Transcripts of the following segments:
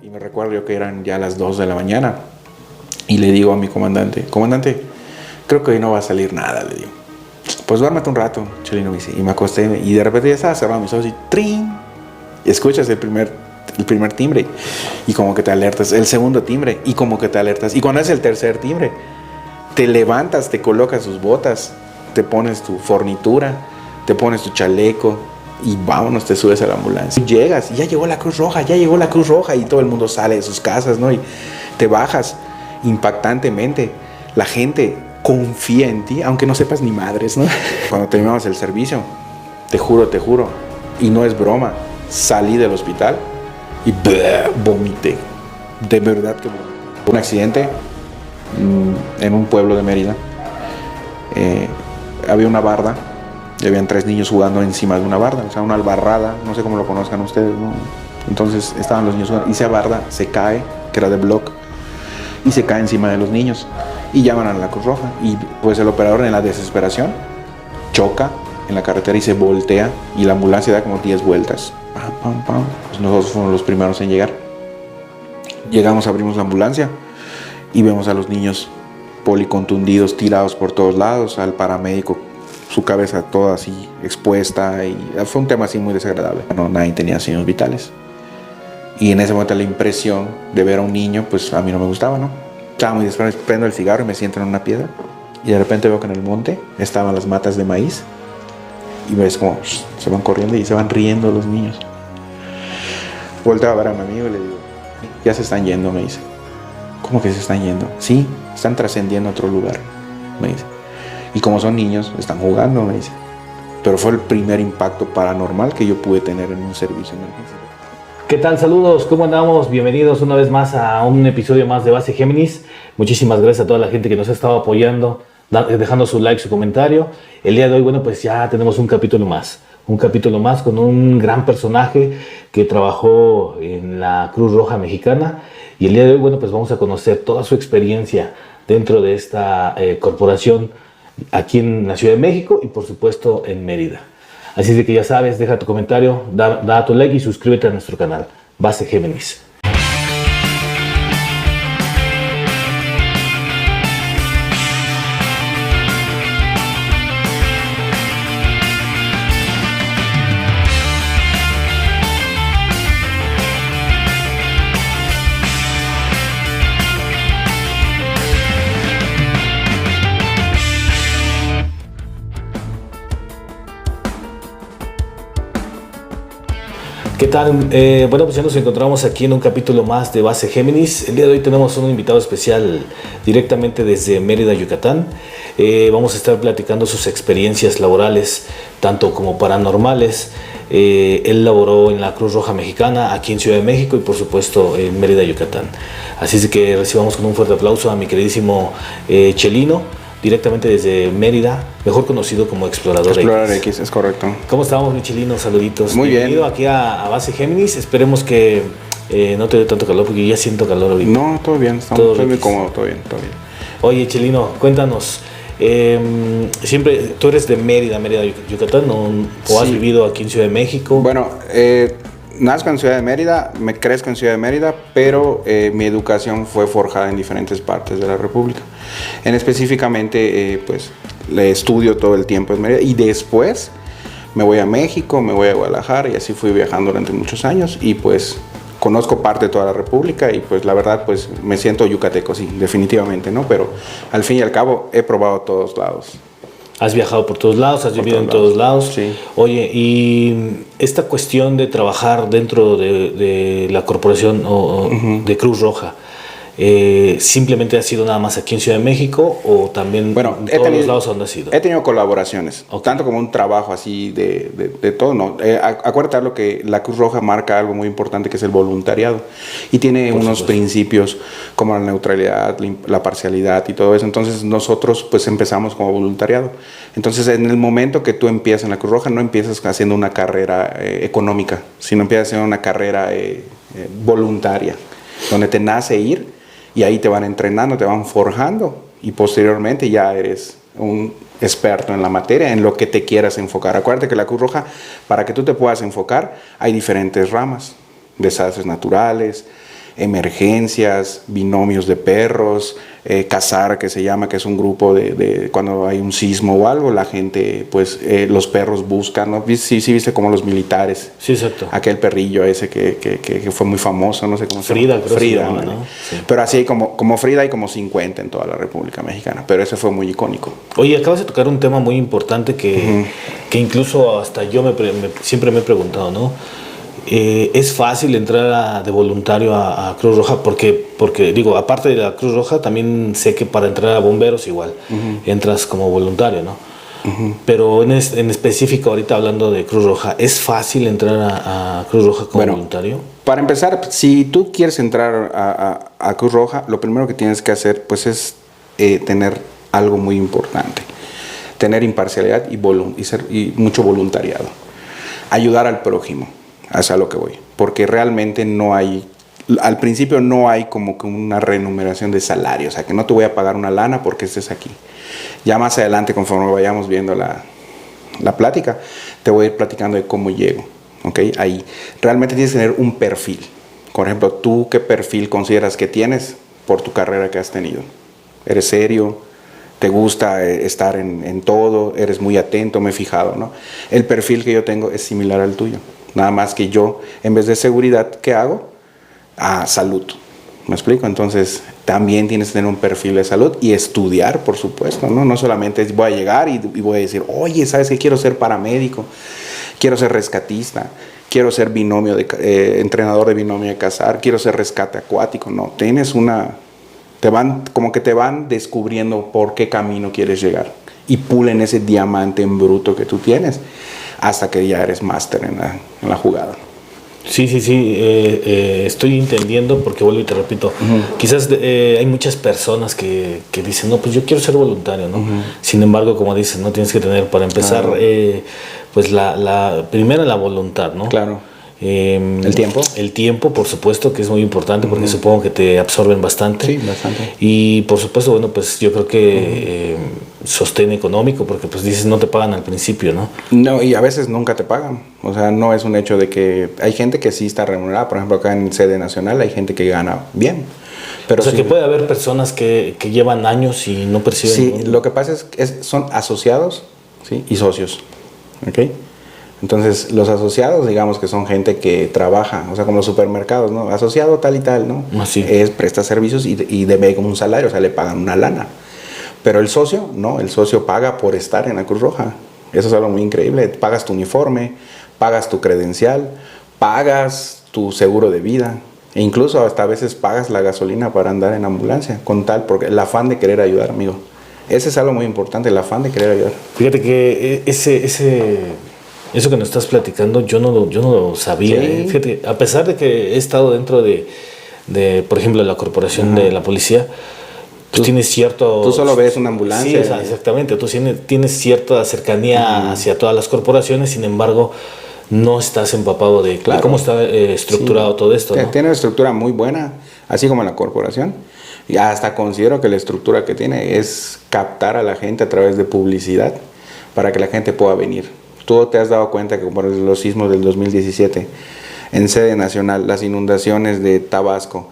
Y me recuerdo yo que eran ya las 2 de la mañana. Y le digo a mi comandante, creo que hoy no va a salir nada, le digo. Pues duérmate un rato, Chelino, me dice. Y me acosté y de repente ya estaba cerrando mis ojos y ¡trin! Y escuchas el primer timbre y como que te alertas, el segundo timbre y como que te alertas. Y cuando es el tercer timbre, te levantas, te colocas tus botas, te pones tu fornitura, te pones tu chaleco y vámonos, te subes a la ambulancia. Y llegas y ya llegó la Cruz Roja y todo el mundo sale de sus casas, ¿no? Y te bajas impactantemente. La gente confía en ti, aunque no sepas ni madres, ¿no? Cuando terminamos el servicio, te juro, y no es broma, salí del hospital y vomité. De verdad que vomité. Un accidente en un pueblo de Mérida. Había una barda y habían 3 niños jugando encima de una barda, o sea, una albarrada, no sé cómo lo conozcan ustedes, ¿no? Entonces estaban los niños jugando y esa barda se cae, que era de block, y se cae encima de los niños y llaman a la Cruz Roja y pues el operador en la desesperación choca en la carretera y se voltea y la ambulancia da como 10 vueltas. Pues nosotros fuimos los primeros en llegar. Llegamos, abrimos la ambulancia y vemos a los niños policontundidos, tirados por todos lados, al paramédico, su cabeza toda así expuesta, y fue un tema así muy desagradable. No, nadie tenía signos vitales. Y en ese momento la impresión de ver a un niño, pues a mí no me gustaba, ¿no? Estaba muy desesperado, prendo el cigarro y me siento en una piedra y de repente veo que en el monte estaban las matas de maíz y ves como se van corriendo y se van riendo los niños. Volteo a ver a mi amigo y le digo, ya se están yendo, me dice. ¿Cómo que se están yendo? Sí, están trascendiendo a otro lugar, me dice. Y como son niños, están jugando, me dice. Pero fue el primer impacto paranormal que yo pude tener en un servicio de emergencia. ¿Qué tal? Saludos, ¿cómo andamos? Bienvenidos una vez más a un episodio más de Base Géminis. Muchísimas gracias a toda la gente que nos ha estado apoyando, dejando su like, su comentario. El día de hoy, bueno, pues ya tenemos un capítulo más con un gran personaje que trabajó en la Cruz Roja Mexicana. Y el día de hoy, bueno, pues vamos a conocer toda su experiencia dentro de esta corporación aquí en la Ciudad de México y por supuesto en Mérida. Así de que ya sabes, deja tu comentario, da tu like y suscríbete a nuestro canal, Base Géminis. ¿Qué tal? Bueno, pues ya nos encontramos aquí en un capítulo más de Base Géminis. El día de hoy tenemos un invitado especial directamente desde Mérida, Yucatán. Vamos a estar platicando sus experiencias laborales, tanto como paranormales. Él laboró en la Cruz Roja Mexicana, aquí en Ciudad de México y por supuesto en Mérida, Yucatán. Así es que recibamos con un fuerte aplauso a mi queridísimo Chelino, directamente desde Mérida, mejor conocido como Explorador X, es correcto. ¿Cómo estamos, mi Chelino? Saluditos. Muy bien. Bienvenido aquí a Base Géminis. Esperemos que no te dé tanto calor, porque ya siento calor ahorita. No, todo bien, estoy muy cómodo, todo bien. Oye, Chelino, cuéntanos. Siempre, tú eres de Mérida, Yucatán, ¿no? ¿O has vivido aquí en Ciudad de México? Bueno, nazco en Ciudad de Mérida, me crezco en Ciudad de Mérida, pero mi educación fue forjada en diferentes partes de la República. Específicamente, pues, le estudio todo el tiempo en Mérida y después me voy a México, me voy a Guadalajara y así fui viajando durante muchos años y pues conozco parte de toda la República y pues la verdad pues me siento yucateco, sí, definitivamente, ¿no? Pero al fin y al cabo he probado todos lados. Has viajado por todos lados, has vivido en todos lados. Sí. Oye, y esta cuestión de trabajar dentro de la corporación de Cruz Roja, ¿simplemente ha sido nada más aquí en Ciudad de México o también en todos los lados donde has ido? He tenido colaboraciones, tanto como un trabajo así de todo, ¿no? Acuérdate lo que la Cruz Roja marca algo muy importante que es el voluntariado y tiene unos principios como la neutralidad, la parcialidad y todo eso. Entonces nosotros pues empezamos como voluntariado. Entonces en el momento que tú empiezas en la Cruz Roja no empiezas haciendo una carrera económica, sino empiezas haciendo una carrera voluntaria, donde te nace ir. Y ahí te van entrenando, te van forjando y posteriormente ya eres un experto en la materia, en lo que te quieras enfocar. Acuérdate que la Cruz Roja, para que tú te puedas enfocar, hay diferentes ramas: desastres naturales, emergencias, binomios de perros, cazar, que se llama, que es un grupo de cuando hay un sismo o algo, la gente, pues los perros buscan, ¿no? Sí, sí, viste como los militares. Sí, exacto. Aquel perrillo ese que fue muy famoso, no sé cómo se llama. Frida, ¿no? ¿no? Sí. Pero así como Frida hay como 50 en toda la República Mexicana, pero ese fue muy icónico. Oye, acabas de tocar un tema muy importante que incluso hasta yo siempre me he preguntado, ¿no? ¿Es fácil entrar de voluntario a Cruz Roja? Porque digo, aparte de la Cruz Roja, también sé que para entrar a bomberos igual entras como voluntario, ¿no? Pero en específico, ahorita hablando de Cruz Roja, ¿es fácil entrar a Cruz Roja como voluntario? Para empezar, si tú quieres entrar a Cruz Roja, lo primero que tienes que hacer pues es tener algo muy importante. Tener imparcialidad y mucho voluntariado. Ayudar al prójimo. Hacia lo que voy, porque realmente no hay, al principio no hay como que una remuneración de salario, o sea que no te voy a pagar una lana porque estés aquí. Ya más adelante, conforme vayamos viendo la plática, te voy a ir platicando de cómo llego, ¿ok? Ahí realmente tienes que tener un perfil. Por ejemplo, ¿tú qué perfil consideras que tienes por tu carrera que has tenido? ¿Eres serio? ¿Te gusta estar en todo? ¿Eres muy atento? Me he fijado, ¿no? El perfil que yo tengo es similar al tuyo. Nada más que yo, en vez de seguridad, ¿qué hago? Salud. ¿Me explico? Entonces, también tienes que tener un perfil de salud y estudiar, por supuesto, ¿no? No solamente voy a llegar y voy a decir, oye, ¿sabes qué? Quiero ser paramédico, quiero ser rescatista, quiero ser entrenador de binomio de cazar, quiero ser rescate acuático. No, te van descubriendo por qué camino quieres llegar y pulen ese diamante en bruto que tú tienes hasta que ya eres máster en la jugada. Sí, estoy entendiendo porque vuelvo y te repito, quizás hay muchas personas que dicen, no, pues yo quiero ser voluntario, ¿no? Sin embargo, como dices, no tienes que tener, para empezar, pues primero la voluntad, ¿no? Claro. ¿El tiempo? El tiempo, por supuesto, que es muy importante porque supongo que te absorben bastante. Sí, bastante. Y por supuesto, bueno, pues yo creo que sostén económico, porque pues dices no te pagan al principio, ¿no? No, y a veces nunca te pagan. O sea, no es un hecho de que... Hay gente que sí está remunerada. Por ejemplo, acá en sede nacional hay gente que gana bien. Pero o sea, que puede haber personas que llevan años y no perciben... Sí, lo que pasa es que son asociados, ¿sí? Y socios, ¿ok? Entonces, los asociados, digamos que son gente que trabaja, o sea, como los supermercados, ¿no? Asociado tal y tal, ¿no? Así. Presta servicios y debe como un salario, o sea, le pagan una lana. Pero el socio, no, el socio paga por estar en la Cruz Roja. Eso es algo muy increíble. Pagas tu uniforme, pagas tu credencial, pagas tu seguro de vida. E incluso hasta a veces pagas la gasolina para andar en ambulancia, con tal, porque el afán de querer ayudar, amigo. Ese es algo muy importante, el afán de querer ayudar. Fíjate que eso que nos estás platicando, yo no lo sabía. Sí. Fíjate, a pesar de que he estado dentro de por ejemplo, la corporación de la policía, tú tienes cierto... Tú solo ves una ambulancia. Sí, exactamente. Tú tienes cierta cercanía hacia todas las corporaciones, sin embargo, no estás empapado de cómo está estructurado todo esto, ¿no? Tiene una estructura muy buena, así como la corporación. Y hasta considero que la estructura que tiene es captar a la gente a través de publicidad para que la gente pueda venir. Tú te has dado cuenta que por los sismos del 2017, en sede nacional, las inundaciones de Tabasco,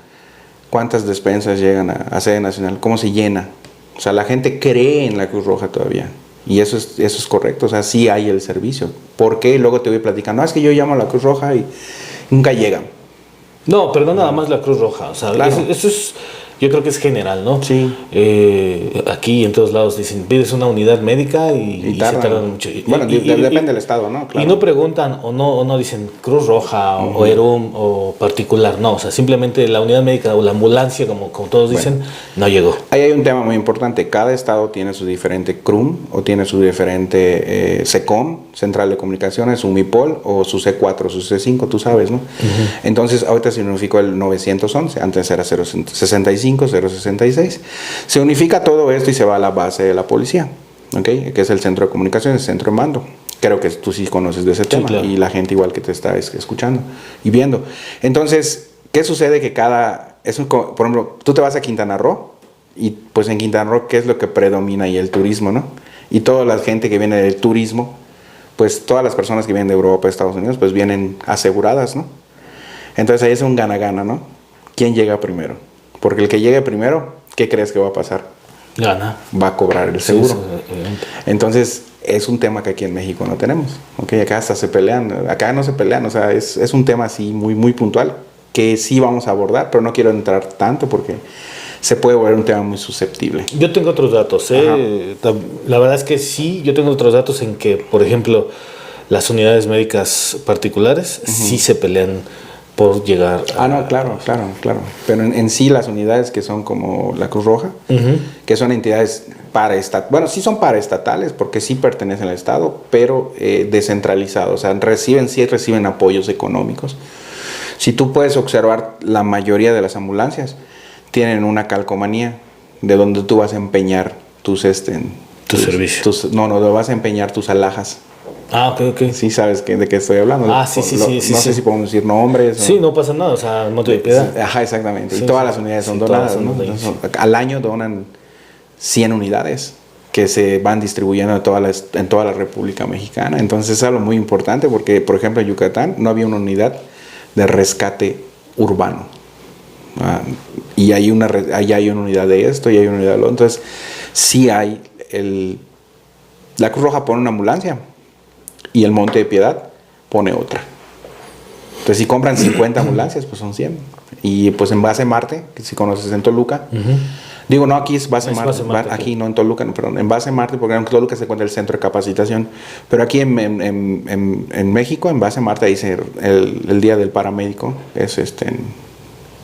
¿cuántas despensas llegan a sede nacional? ¿Cómo se llena? O sea, la gente cree en la Cruz Roja todavía. Y eso es correcto, o sea, sí hay el servicio. ¿Por qué? Luego te voy platicando, es que yo llamo a la Cruz Roja y nunca llegan. No, pero no nada más la Cruz Roja, o sea, claro. eso es... Yo creo que es general, ¿no? Sí. Aquí en todos lados dicen, pides una unidad médica y se tardan mucho. Bueno, depende del estado, ¿no? Claro. Y no preguntan o no dicen Cruz Roja o ERUM o particular, no. O sea, simplemente la unidad médica o la ambulancia, como todos dicen, no llegó. Ahí hay un tema muy importante. Cada estado tiene su diferente CRUM o tiene su diferente SECOM, Central de Comunicaciones, su MIPOL o su C4, su C5, tú sabes, ¿no? Entonces, ahorita se unificó el 911, antes era 065. 066. Se unifica todo esto y se va a la base de la policía, ¿okay? Que es el centro de comunicaciones, el centro de mando. Creo que tú sí conoces de ese tema, claro. Y la gente igual que te está escuchando y viendo. Entonces, ¿qué sucede? Que por ejemplo, tú te vas a Quintana Roo y pues en Quintana Roo, ¿qué es lo que predomina ahí? El turismo, ¿no? Y toda la gente que viene del turismo, pues todas las personas que vienen de Europa, Estados Unidos, pues vienen aseguradas, ¿no? Entonces ahí es un gana-gana, ¿no? quién llega primero. Porque el que llegue primero, ¿qué crees que va a pasar? Gana. Va a cobrar el seguro. Sí, obviamente. Entonces, es un tema que aquí en México no tenemos. ¿Okay? Acá hasta se pelean. Acá no se pelean. O sea, es un tema así muy, muy puntual que sí vamos a abordar, pero no quiero entrar tanto porque se puede volver un tema muy susceptible. Yo tengo otros datos. La verdad es que sí, yo tengo otros datos en que, por ejemplo, las unidades médicas particulares sí se pelean por llegar a... No, claro. Pero en sí las unidades que son como la Cruz Roja, que son entidades paraestatales, bueno, sí son paraestatales porque sí pertenecen al Estado, pero descentralizados, o sea, sí reciben apoyos económicos. Si tú puedes observar, la mayoría de las ambulancias tienen una calcomanía de donde tú vas a empeñar tus servicios. Donde vas a empeñar tus alhajas. Ok. Sí, sabes de qué estoy hablando. Sí. No sé si podemos decir nombres. Sí, no pasa nada, o sea, Monte de Piedad. Ajá, exactamente. Sí, y todas las unidades son donadas, ¿no? Entonces, al año donan 100 unidades que se van distribuyendo en toda la República Mexicana. Entonces es algo muy importante porque, por ejemplo, en Yucatán no había una unidad de rescate urbano. Y hay una unidad de esto y hay una unidad de lo otro. Entonces, sí hay la Cruz Roja pone una ambulancia y el Monte de Piedad pone otra. Entonces, si compran 50 ambulancias, pues son 100. Y pues en Base Marte, que si conoces en Toluca, digo, no, aquí es Base Marte, aquí no en Toluca, no, perdón, en Base Marte, porque en Toluca se encuentra el centro de capacitación, pero aquí en México, en Base Marte, dice el día del paramédico,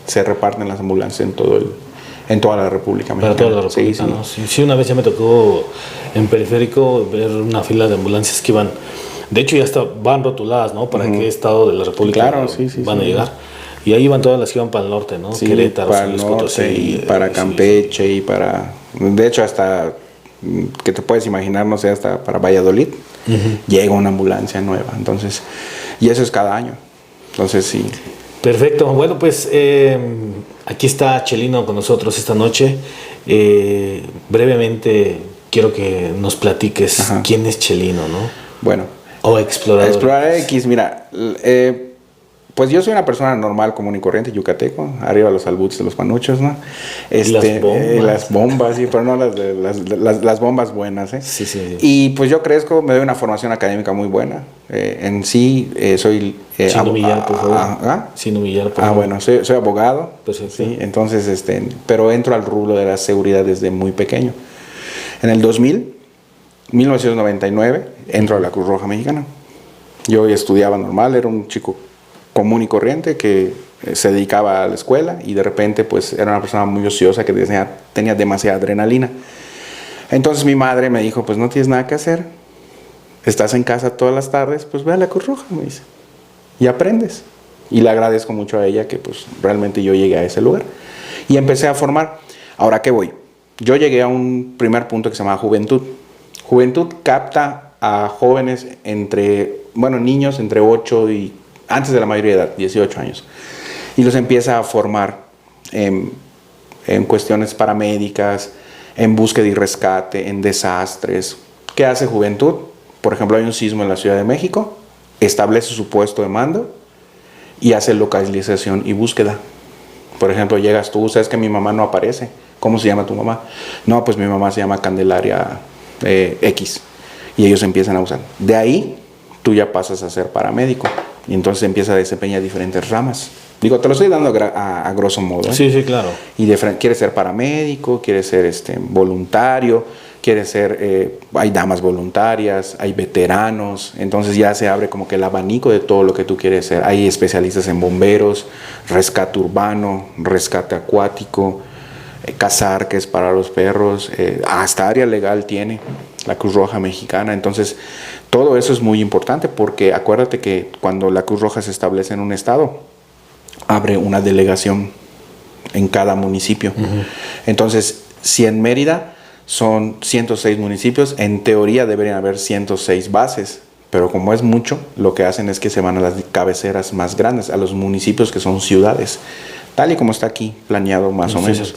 se reparten las ambulancias en toda la República Mexicana. Para toda la República, ¿no? Sí, una vez ya me tocó en Periférico ver una fila de ambulancias que iban, de hecho ya van rotuladas, ¿no? Para qué estado de la República van a llegar. Y ahí iban todas las que iban para el norte, ¿no? Sí, Querétaro, para el norte, y para Campeche, y para... De hecho, hasta, que te puedes imaginar, no sé, hasta para Valladolid, llega una ambulancia nueva. Entonces, y eso es cada año. Entonces, sí. Perfecto. Bueno, pues aquí está Chelino con nosotros esta noche. Brevemente, quiero que nos platiques quién es Chelino, ¿no? Bueno. O Explorador. Explorador X, mira... pues yo soy una persona normal, común y corriente, yucateco, arriba los albuts de los panuchos, ¿no? Las bombas, sí, pero no las bombas buenas, ¿eh? Sí. Y pues yo crezco, me doy una formación académica muy buena. En sí, soy... sin humillar, por favor. Sin humillar, por favor. Bueno, soy abogado. Perfecto. Sí, entonces, pero entro al rubro de la seguridad desde muy pequeño. En el 1999, entro a la Cruz Roja Mexicana. Yo estudiaba normal, era un chico común y corriente que se dedicaba a la escuela y de repente pues era una persona muy ociosa que tenía demasiada adrenalina. Entonces mi madre me dijo, pues no tienes nada que hacer, estás en casa todas las tardes, pues ve a la Cruz Roja, me dice, y aprendes. Y le agradezco mucho a ella que pues realmente yo llegué a ese lugar y empecé a formar. Ahora, ¿qué voy? Yo llegué a un primer punto que se llama Juventud. Juventud capta a jóvenes niños entre 8 y antes de la mayoría de edad, 18 años, y los empieza a formar en cuestiones paramédicas, en búsqueda y rescate, en desastres. ¿Qué hace Juventud? Por ejemplo, hay un sismo en la Ciudad de México, establece su puesto de mando y hace localización y búsqueda. Por ejemplo, llegas tú, sabes que mi mamá no aparece. ¿Cómo se llama tu mamá? No, pues mi mamá se llama Candelaria X. Y ellos empiezan a usar. De ahí, tú ya pasas a ser paramédico. Y entonces empieza a desempeñar diferentes ramas. Digo, te lo estoy dando a grosso modo, ¿eh? Sí, claro. Y quieres ser paramédico, quieres ser voluntario, quieres ser... hay damas voluntarias, hay veteranos. Entonces ya se abre como que el abanico de todo lo que tú quieres ser. Hay especialistas en bomberos, rescate urbano, rescate acuático, cazar, que es para los perros. Hasta área legal tiene la Cruz Roja Mexicana. Entonces, todo eso es muy importante porque acuérdate que cuando la Cruz Roja se establece en un estado, abre una delegación en cada municipio. Entonces, si en Mérida son 106 municipios, en teoría deberían haber 106 bases, pero como es mucho, lo que hacen es que se van a las cabeceras más grandes, a los municipios que son ciudades, tal y como está aquí planeado más o menos.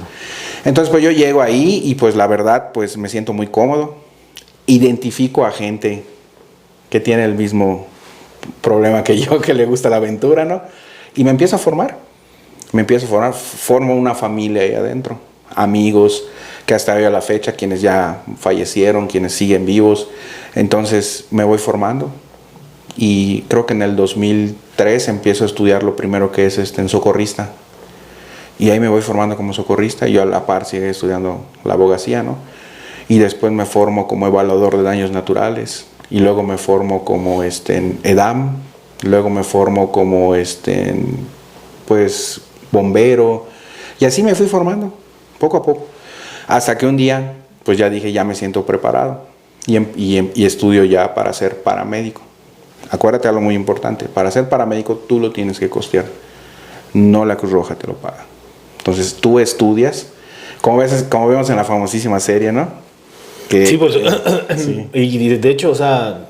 Entonces, pues yo llego ahí y pues la verdad, pues me siento muy cómodo. Identifico a gente que tiene el mismo problema que yo, que le gusta la aventura, ¿no? Y me empiezo a formar. Me empiezo a formar, formo una familia ahí adentro, amigos que hasta hoy a la fecha, quienes ya fallecieron, quienes siguen vivos. Entonces me voy formando y creo que en el 2003 empiezo a estudiar lo primero que es en socorrista. Y ahí me voy formando como socorrista y yo a la par sigo estudiando la abogacía, ¿no? Y después me formo como evaluador de daños naturales y luego me formo como en EDAM, luego me formo como pues bombero y así me fui formando poco a poco hasta que un día pues ya dije ya me siento preparado y estudio ya para ser paramédico. Acuérdate algo muy importante, para ser paramédico tú lo tienes que costear, no la Cruz Roja te lo paga. Entonces tú estudias, como vemos en la famosísima serie, ¿no? Sí, pues, sí. Y de hecho, o sea,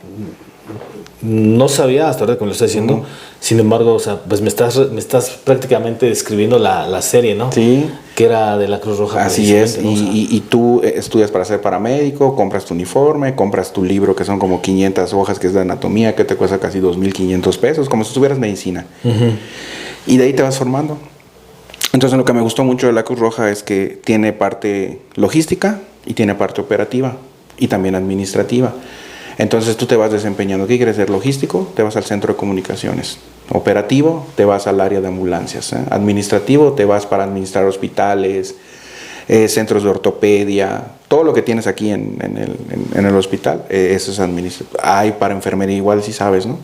no sabía hasta ahora que me lo estás diciendo. Sin embargo, o sea, pues me estás prácticamente describiendo la serie, ¿no? Sí. Que era de la Cruz Roja. Así es, ¿no? y tú estudias para ser paramédico, compras tu uniforme, compras tu libro que son como 500 hojas que es de anatomía, que te cuesta casi 2.500 pesos, como si estuvieras medicina. Y de ahí te vas formando. Entonces lo que me gustó mucho de la Cruz Roja es que tiene parte logística y tiene parte operativa y también administrativa. Entonces tú te vas desempeñando. ¿Qué quieres ser? Logístico, te vas al centro de comunicaciones. Operativo, te vas al área de ambulancias. Administrativo, te vas para administrar hospitales, centros de ortopedia, todo lo que tienes aquí en el hospital, eso es administrativo. Hay para enfermería igual, si sabes, ¿no?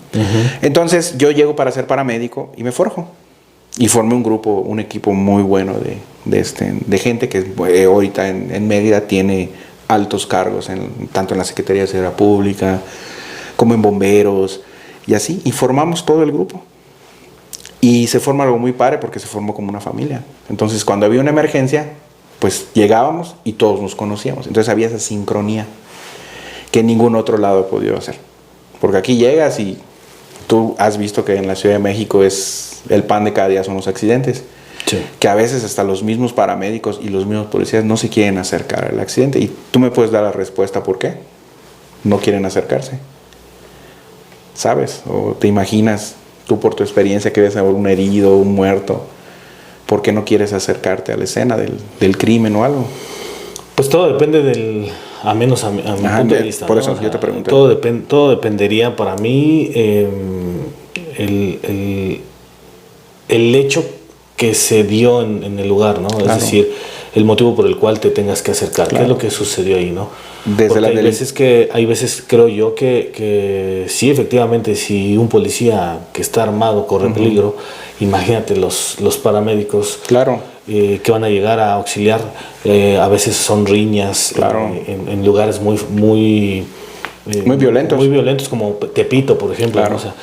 Entonces yo llego para ser paramédico y me forjo. Y formé un equipo muy bueno de gente que ahorita en Mérida tiene altos cargos, tanto en la Secretaría de Seguridad Pública como en bomberos y así. Y formamos todo el grupo. Y se forma algo muy padre porque se formó como una familia. Entonces cuando había una emergencia, pues llegábamos y todos nos conocíamos. Entonces había esa sincronía que en ningún otro lado he podido hacer. Porque aquí llegas y tú has visto que en la Ciudad de México el pan de cada día son los accidentes. Sí. Que a veces hasta los mismos paramédicos y los mismos policías no se quieren acercar al accidente. Y tú me puedes dar la respuesta por qué no quieren acercarse. ¿Sabes? O te imaginas, tú por tu experiencia que ves a un herido, un muerto, ¿por qué no quieres acercarte a la escena del crimen o algo? Pues todo depende a mi punto de vista. Por eso, ¿no? O sea, yo te pregunté. Todo dependería para mí el hecho que se dio en el lugar, ¿no? Claro. Es decir, el motivo por el cual te tengas que acercar. Claro. ¿Qué es lo que sucedió ahí, no? Hay veces creo yo que sí, efectivamente, si un policía que está armado corre peligro, imagínate los paramédicos. Claro. Que van a llegar a auxiliar, a veces son riñas, claro. En lugares muy violentos. Muy violentos, como Tepito, por ejemplo. Claro. ¿no? O sea,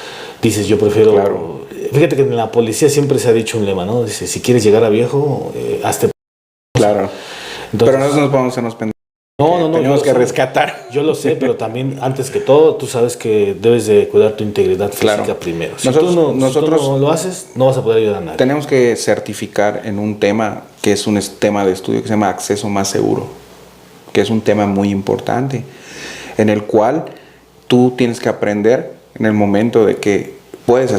dices, yo prefiero... Claro. Fíjate que en la policía siempre se ha dicho un lema, ¿no? Dice, si quieres llegar a viejo, hazte... Claro. Entonces, pero nosotros nos vamos a hacernos pendejos. No. Tenemos que rescatar. Yo lo sé, pero también, antes que todo, tú sabes que debes de cuidar tu integridad física primero. Si tú no lo haces, no vas a poder ayudar a nadie. Tenemos que certificar en un tema que es un tema de estudio que se llama acceso más seguro, que es un tema muy importante, en el cual tú tienes que aprender en el momento de que puedes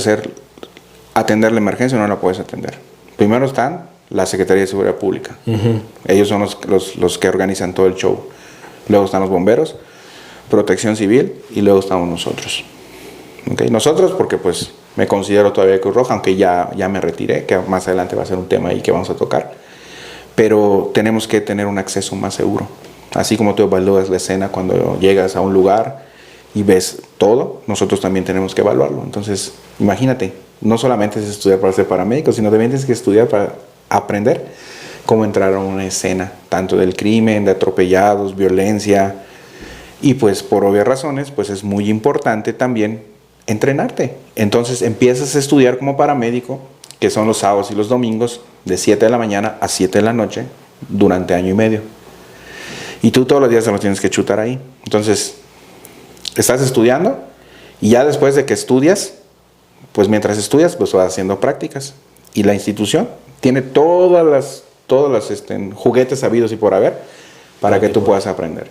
atender la emergencia o no la puedes atender. Primero están la Secretaría de Seguridad Pública. Ellos son los que organizan todo el show. Luego están los bomberos, Protección Civil y luego estamos nosotros. ¿Okay? Nosotros porque pues me considero todavía Cruz Roja, aunque ya me retiré, que más adelante va a ser un tema ahí que vamos a tocar. Pero tenemos que tener un acceso más seguro. Así como tú evalúas la escena cuando llegas a un lugar y ves todo, nosotros también tenemos que evaluarlo. Entonces, imagínate, no solamente es estudiar para ser paramédico, sino también tienes que estudiar para aprender cómo entrar a una escena, tanto del crimen, de atropellados, violencia, y pues por obvias razones, pues es muy importante también entrenarte. Entonces empiezas a estudiar como paramédico, que son los sábados y los domingos, de 7 de la mañana a 7 de la noche, durante año y medio. Y tú todos los días te los tienes que chutar ahí. Entonces, estás estudiando, y ya después de que estudias, pues mientras estudias, pues vas haciendo prácticas. Y la institución tiene todas las juguetes habidos y por haber para que tú puedas aprender.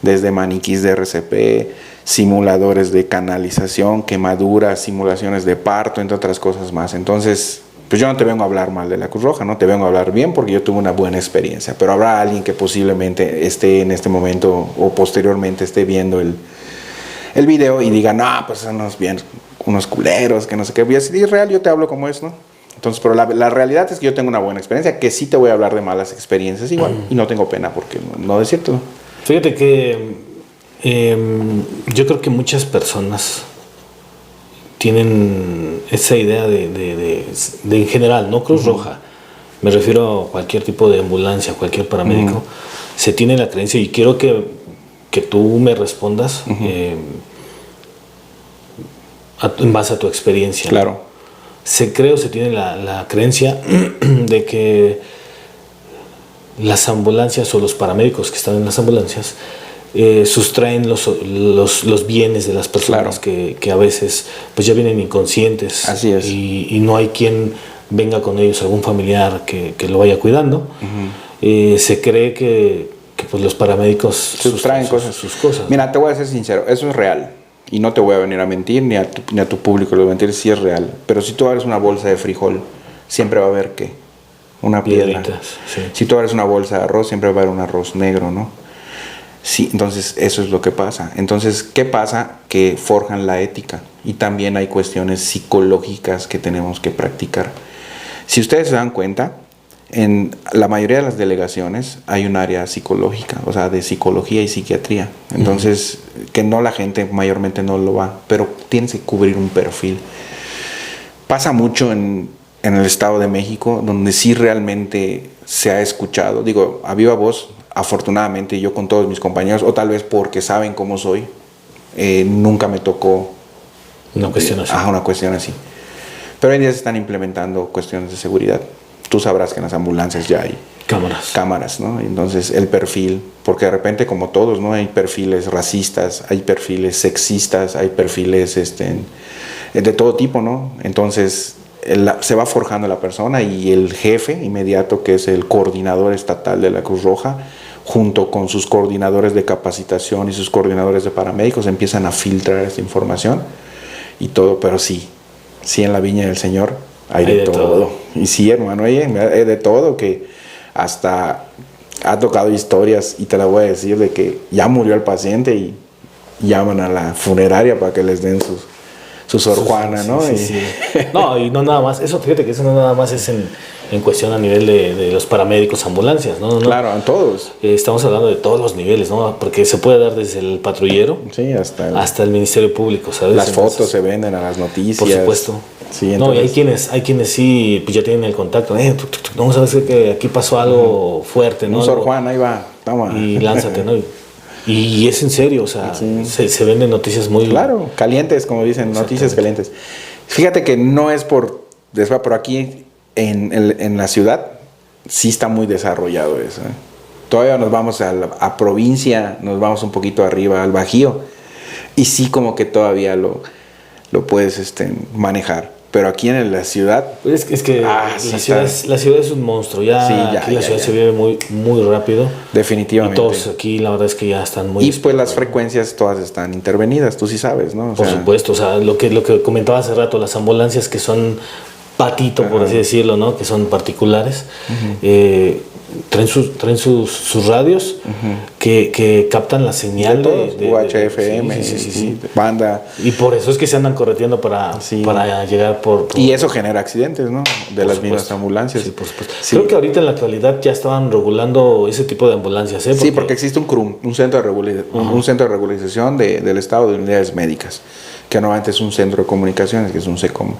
Desde maniquís de RCP, simuladores de canalización, quemaduras, simulaciones de parto, entre otras cosas más. Entonces, pues yo no te vengo a hablar mal de la Cruz Roja, no te vengo a hablar bien porque yo tuve una buena experiencia, pero habrá alguien que posiblemente esté en este momento o posteriormente esté viendo el video y diga, no, pues son unos culeros, que no sé qué. Y es real, yo te hablo como es, ¿no? Entonces, pero la realidad es que yo tengo una buena experiencia, que sí te voy a hablar de malas experiencias igual, y no tengo pena porque no decirte, ¿no? Fíjate que yo creo que muchas personas tienen esa idea de en general, no Cruz Roja, me refiero a cualquier tipo de ambulancia, cualquier paramédico, se tiene la creencia, y quiero que tú me respondas en base a tu experiencia. Claro. Se cree o se tiene la creencia de que las ambulancias o los paramédicos que están en las ambulancias sustraen los bienes de las personas, claro, que a veces pues ya vienen inconscientes. Así es. Y no hay quien venga con ellos, algún familiar que lo vaya cuidando. Se cree que pues los paramédicos sustraen sus cosas. Mira, te voy a ser sincero, eso es real. Y no te voy a venir a mentir, ni a tu público le voy a mentir, sí es real. Pero si tú abres una bolsa de frijol, siempre va a haber, ¿qué? Una piedra. Sí. Si tú abres una bolsa de arroz, siempre va a haber un arroz negro, ¿no? Sí, entonces eso es lo que pasa. Entonces, ¿qué pasa? Que forjan la ética. Y también hay cuestiones psicológicas que tenemos que practicar. Si ustedes se dan cuenta, en la mayoría de las delegaciones hay un área psicológica, o sea, de psicología y psiquiatría. Entonces, que no, la gente mayormente no lo va, pero tienes que cubrir un perfil. Pasa mucho en el Estado de México, donde sí realmente se ha escuchado, digo, a viva voz, afortunadamente yo con todos mis compañeros, o tal vez porque saben cómo soy, nunca me tocó una cuestión así. Una cuestión así. Pero hoy en día se están implementando cuestiones de seguridad. Tú sabrás que en las ambulancias ya hay cámaras, ¿no? Entonces el perfil, porque de repente como todos, ¿no? Hay perfiles racistas, hay perfiles sexistas, hay perfiles de todo tipo, ¿no? Entonces se va forjando la persona, y el jefe inmediato, que es el coordinador estatal de la Cruz Roja, junto con sus coordinadores de capacitación y sus coordinadores de paramédicos, empiezan a filtrar esta información y todo. Pero sí en la viña del Señor hay de todo. Y sí, hermano, hay de todo, que hasta ha tocado historias, y te la voy a decir, de que ya murió el paciente y llaman a la funeraria para que les den su Sor Juana, ¿no? Sí. No, y no nada más, eso, fíjate que eso no nada más es en cuestión a nivel de los paramédicos, ambulancias, ¿no? Claro, a todos. Estamos hablando de todos los niveles, ¿no? Porque se puede dar desde el patrullero, sí, hasta el Ministerio Público, ¿sabes? Las fotos se venden a las noticias. Por supuesto. Sí, entonces, no, y hay quienes sí, pues ya tienen el contacto. Vamos a ver que aquí pasó algo fuerte, ¿no? Un Sor Juan, ahí va, toma. Y lánzate, ¿no? Y es en serio, o sea, se venden noticias muy... Claro, calientes, como dicen, noticias calientes. Fíjate que no es pero aquí en la ciudad sí está muy desarrollado eso. Todavía nos vamos a provincia, nos vamos un poquito arriba al Bajío, y sí como que todavía lo puedes manejar. Pero aquí en la ciudad... Es que la ciudad es un monstruo. Aquí la ciudad se vive muy, muy rápido. Definitivamente. Y todos aquí, la verdad es que ya están muy... Y pues las frecuencias todas están intervenidas, tú sí sabes, ¿no? Por supuesto, o sea, lo que comentaba hace rato, las ambulancias que son patito, por así decirlo, ¿no? Que son particulares, traen sus radios que captan la señal de UHF-FM, sí. Banda. Y por eso es que se andan correteando para llegar por... Y eso genera accidentes, ¿no? De las mismas ambulancias. Sí, por supuesto. Sí. Creo que ahorita en la actualidad ya estaban regulando ese tipo de ambulancias, ¿eh? Sí, porque existe un CRUM, un centro de regularización del Estado de Unidades Médicas, que normalmente es un centro de comunicaciones, que es un SECOM.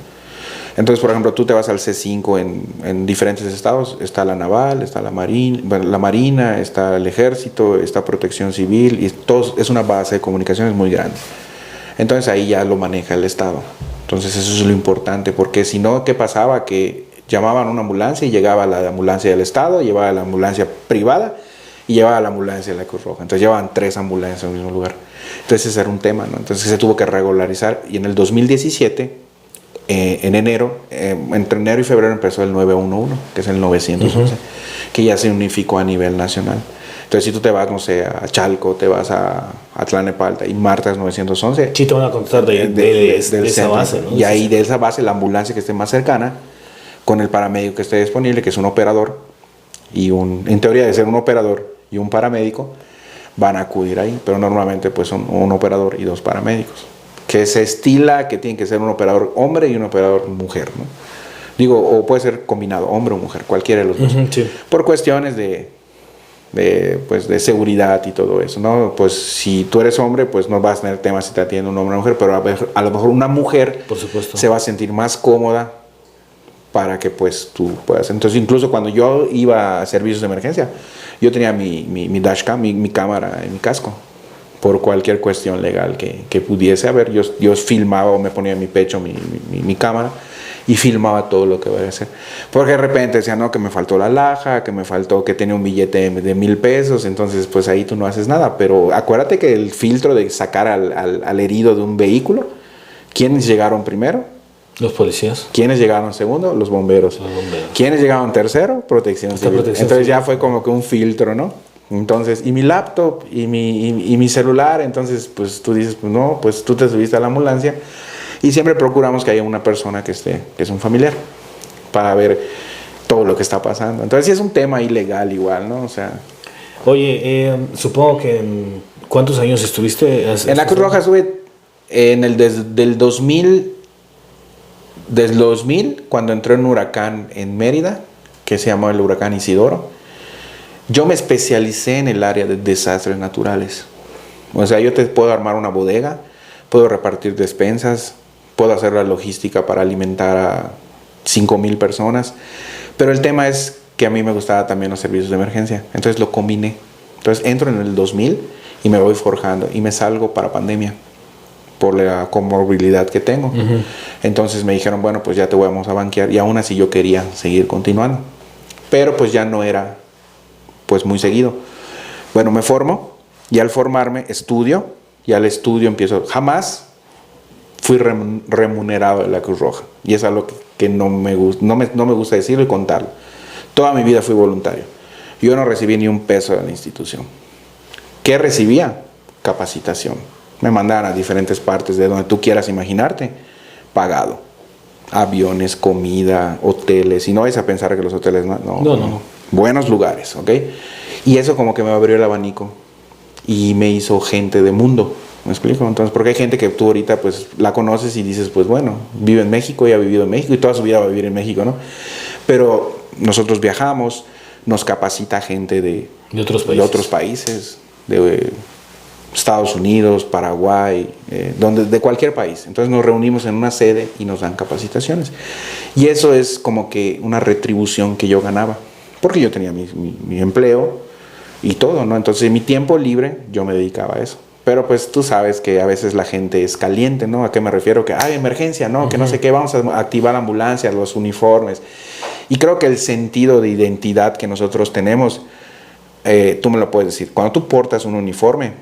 Entonces, por ejemplo, tú te vas al C5 en diferentes estados, está la Naval, está la Marina, está el Ejército, está Protección Civil, y todo es una base de comunicaciones muy grande. Entonces ahí ya lo maneja el Estado. Entonces eso es lo importante, porque si no, ¿qué pasaba? Que llamaban a una ambulancia y llegaba la ambulancia del Estado, llevaba la ambulancia privada y llevaba la ambulancia de la Cruz Roja. Entonces llevaban 3 ambulancias en el mismo lugar. Entonces ese era un tema, ¿no? Entonces se tuvo que regularizar, y en el 2017... en enero, entre enero y febrero empezó el 911, que es el 911, que ya se unificó a nivel nacional. Entonces, si tú te vas, no sé, a Chalco, te vas a Tlalnepalta y marcas 911, sí te van a contestar de esa base, ¿no? Y ahí de esa base, la ambulancia que esté más cercana, con el paramédico que esté disponible, que es un operador, en teoría de ser un operador y un paramédico, van a acudir ahí, pero normalmente pues son un operador y 2 paramédicos, que se estila que tiene que ser un operador hombre y un operador mujer, ¿no? Digo, o puede ser combinado, hombre o mujer, cualquiera de los dos, sí. por cuestiones de seguridad y todo eso, ¿no? Pues si tú eres hombre, pues no vas a tener temas si te atiende un hombre o una mujer, pero a lo mejor una mujer, por supuesto, se va a sentir más cómoda para que pues tú puedas. Entonces, incluso cuando yo iba a servicios de emergencia, yo tenía mi dashcam, mi cámara en mi casco, por cualquier cuestión legal que pudiese haber. Yo filmaba o me ponía en mi pecho mi cámara y filmaba todo lo que voy a hacer. Porque de repente decían, no, que me faltó la laja, que me faltó, que tenía un billete de 1,000 pesos, entonces pues ahí tú no haces nada. Pero acuérdate que el filtro de sacar al herido de un vehículo, ¿quiénes llegaron primero? Los policías. ¿Quiénes llegaron segundo? Los bomberos. ¿Quiénes llegaron tercero? Protección Civil. Entonces ya fue como que un filtro, ¿no? Entonces, y mi laptop y mi celular, entonces pues tú dices, pues no, pues tú te subiste a la ambulancia. Y siempre procuramos que haya una persona que es un familiar, para ver todo lo que está pasando. Entonces sí es un tema ilegal igual, ¿no? O sea... Oye, supongo que ¿cuántos años estuviste? En la Cruz Roja estuve desde el 2000, cuando entró un huracán en Mérida, que se llamó el huracán Isidoro. Yo me especialicé en el área de desastres naturales. O sea, yo te puedo armar una bodega, puedo repartir despensas, puedo hacer la logística para alimentar a 5,000 personas, pero el tema es que a mí me gustaba también los servicios de emergencia, entonces lo combiné. Entonces entro en el 2000 y me voy forjando y me salgo para pandemia por la comorbilidad que tengo. Uh-huh. Entonces me dijeron, bueno, pues ya te vamos a banquear, y aún así yo quería seguir continuando, pero pues ya no era pues muy seguido. Bueno, me formo y al formarme estudio, y al estudio empiezo. Jamás fui remunerado de la Cruz Roja, y es algo que no me gusta decirlo y contarlo. Toda mi vida fui voluntario. Yo no recibí ni un peso de la institución. ¿Qué recibía? Capacitación. Me mandaban a diferentes partes de donde tú quieras imaginarte, pagado. Aviones, comida, hoteles, y no vais a pensar que los hoteles no. Buenos lugares, ¿ok? Y eso como que me abrió el abanico y me hizo gente de mundo. ¿Me explico? Entonces, porque hay gente que tú ahorita pues la conoces y dices, pues bueno, vive en México y ha vivido en México y toda su vida va a vivir en México, ¿no? Pero nosotros viajamos, nos capacita gente de otros países, de Estados Unidos, Paraguay, de cualquier país. Entonces nos reunimos en una sede y nos dan capacitaciones. Y eso es como que una retribución que yo ganaba, porque yo tenía mi empleo y todo, ¿no? Entonces en mi tiempo libre yo me dedicaba a eso. Pero pues tú sabes que a veces la gente es caliente, ¿no? ¿A qué me refiero? Que hay emergencia, ¿no? Uh-huh. Que no sé qué, vamos a activar ambulancias, los uniformes. Y creo que el sentido de identidad que nosotros tenemos, tú me lo puedes decir. Cuando tú portas un uniforme,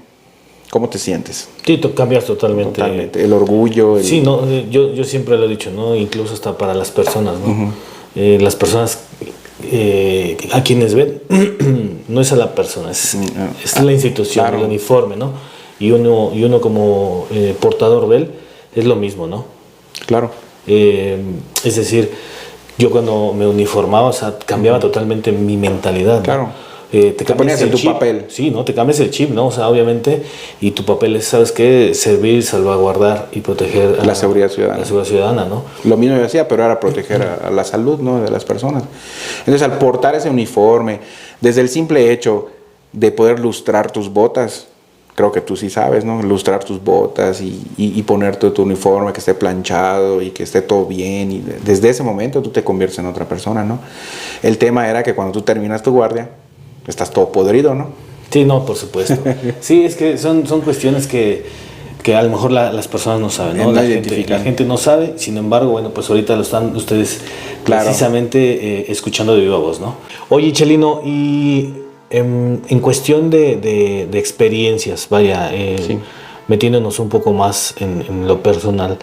¿cómo te sientes? Sí, cambias totalmente. Totalmente. El orgullo. Sí, no, yo siempre lo he dicho, ¿no? Incluso hasta para las personas, ¿no? Uh-huh. Las personas a quienes ven, no es a la persona, es la institución, claro. El uniforme, ¿no? Y uno como portador de él es lo mismo, ¿no? Claro. Es decir, yo cuando me uniformaba, o sea, cambiaba totalmente mi mentalidad, ¿no? Claro. Te ponías en tu chip, papel. Sí, ¿no? Te cambias el chip, ¿no? O sea, obviamente, y tu papel es, ¿sabes qué? Servir, salvaguardar y proteger la seguridad ciudadana. La seguridad ciudadana, ¿no? Lo mismo yo decía, pero era proteger a la salud, ¿no? De las personas. Entonces, al portar ese uniforme, desde el simple hecho de poder lustrar tus botas, creo que tú sí sabes, ¿no? Lustrar tus botas y ponerte tu uniforme que esté planchado y que esté todo bien. Y desde ese momento tú te conviertes en otra persona, ¿no? El tema era que cuando tú terminas tu guardia, estás todo podrido, ¿no? Sí, no, por supuesto. Sí, es que son cuestiones que a lo mejor las personas no saben, ¿no? La gente no sabe, sin embargo, bueno, pues ahorita lo están ustedes precisamente escuchando de viva voz, ¿no? Oye, Chelino, y en cuestión de experiencias, vaya, sí, metiéndonos un poco más en lo personal,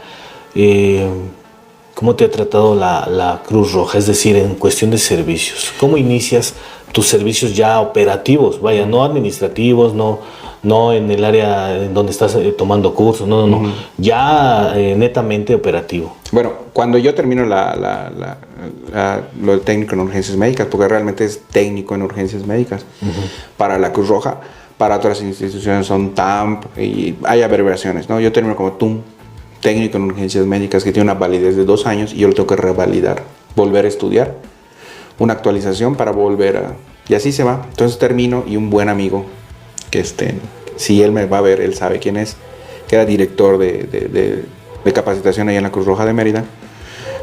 ¿cómo te ha tratado la Cruz Roja? Es decir, en cuestión de servicios, ¿cómo inicias tus servicios ya operativos? Vaya, no administrativos, no no en el área en donde estás tomando cursos, no, ya netamente operativo. Bueno, cuando yo termino lo de técnico en urgencias médicas, porque realmente es técnico en urgencias médicas para la Cruz Roja, para otras instituciones son TAMP y hay abreviaciones, ¿no? Yo termino como TUM, técnico en urgencias médicas, que tiene una validez de 2 años y yo lo tengo que revalidar, volver a estudiar, una actualización para volver a... Y así se va. Entonces termino y un buen amigo, que si él me va a ver, él sabe quién es, que era director de capacitación ahí en la Cruz Roja de Mérida,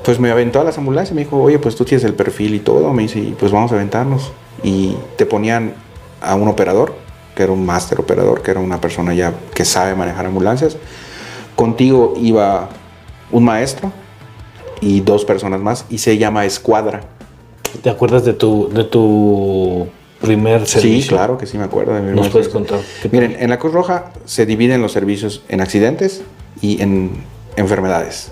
pues me aventó a las ambulancias, me dijo, oye, pues tú tienes el perfil y todo, me dice, y pues vamos a aventarnos. Y te ponían a un operador, que era un máster operador, que era una persona ya que sabe manejar ambulancias. Contigo iba un maestro y 2 personas más, y se llama escuadra. ¿Te acuerdas de tu primer servicio? Sí, claro que sí me acuerdo. De mi ¿Nos puedes contar? Miren, en la Cruz Roja se dividen los servicios en accidentes y en enfermedades,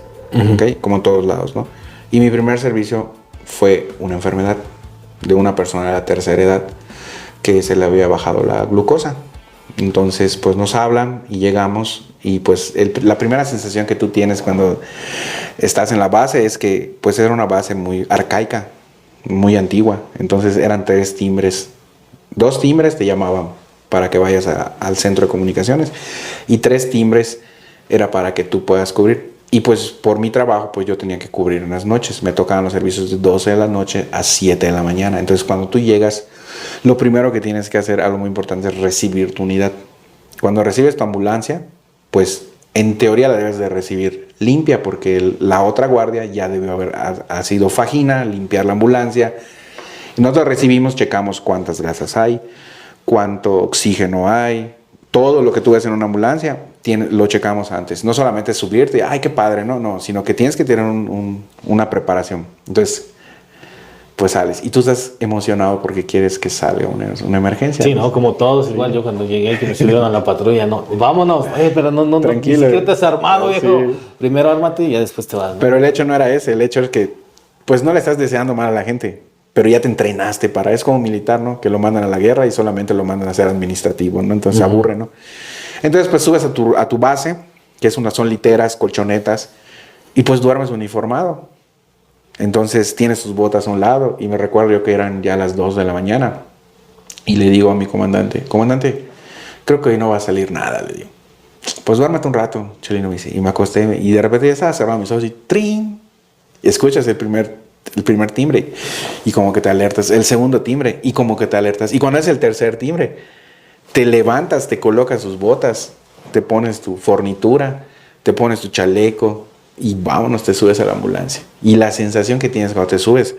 ¿okay? Como en todos lados, ¿no? Y mi primer servicio fue una enfermedad de una persona de la tercera edad que se le había bajado la glucosa. Entonces, pues nos hablan y llegamos y pues la primera sensación que tú tienes cuando estás en la base es que pues era una base muy arcaica, muy antigua. Entonces eran 3 timbres, 2 timbres te llamaban para que vayas al centro de comunicaciones y 3 timbres era para que tú puedas cubrir. Y pues por mi trabajo pues yo tenía que cubrir en las noches, me tocaban los servicios de 12 de la noche a 7 de la mañana. Entonces cuando tú llegas, lo primero que tienes que hacer, algo muy importante, es recibir tu unidad. Cuando recibes tu ambulancia, pues en teoría la debes de recibir limpia, porque la otra guardia ya debió ha sido fajina, limpiar la ambulancia. Y nosotros recibimos, checamos cuántas grasas hay, cuánto oxígeno hay, todo lo que tú ves en una ambulancia, lo checamos antes. No solamente subirte, ay, qué padre, no, sino que tienes que tener una preparación. Entonces, pues sales y tú estás emocionado porque quieres que salga una emergencia. Sí, ¿no? Como todos, igual yo cuando llegué que me subieron a la patrulla, no, vámonos, pero no, tranquilo, ni siquiera te has armado, viejo. Sí. Primero ármate y ya después te vas, ¿no? Pero el hecho no era ese, el hecho es que pues no le estás deseando mal a la gente, pero ya te entrenaste para, es como militar, ¿no? Que lo mandan a la guerra y solamente lo mandan a hacer administrativo, ¿no? Entonces aburre, ¿no? Entonces pues subes a tu base, que son literas, colchonetas, y pues duermes uniformado. Entonces tienes tus botas a un lado y me recuerdo yo que eran ya las 2 de la mañana y le digo a mi comandante, creo que hoy no va a salir nada, le digo. Pues duérmete un rato, Chelino, y me acosté y de repente ya estaba cerrando mis ojos y ¡trin! Y escuchas el primer timbre y como que te alertas, el segundo timbre y como que te alertas, y cuando es el tercer timbre te levantas, te colocas tus botas, te pones tu fornitura, te pones tu chaleco y vámonos, te subes a la ambulancia. Y la sensación que tienes cuando te subes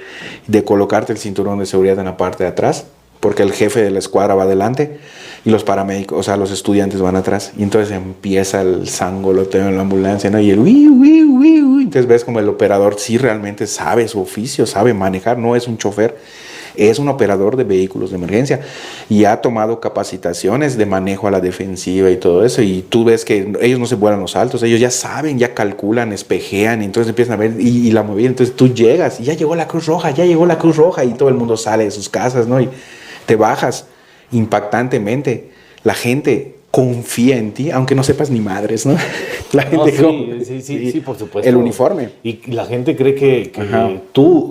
de colocarte el cinturón de seguridad en la parte de atrás, porque el jefe de la escuadra va adelante y los paramédicos, o sea, los estudiantes van atrás, y entonces empieza el sangoloteo en la ambulancia, ¿no? Y el entonces ves como el operador sí realmente sabe su oficio, sabe manejar, no es un chofer, es un operador de vehículos de emergencia y ha tomado capacitaciones de manejo a la defensiva y todo eso, y tú ves que ellos no se vuelan los saltos, ellos ya saben, ya calculan, espejean, y entonces empiezan a ver y la movida, entonces tú llegas y ya llegó la Cruz Roja y todo el mundo sale de sus casas, ¿no? Y te bajas impactantemente, la gente confía en ti, aunque no sepas ni madres, ¿no? La gente sí, por supuesto. El uniforme. Y la gente cree que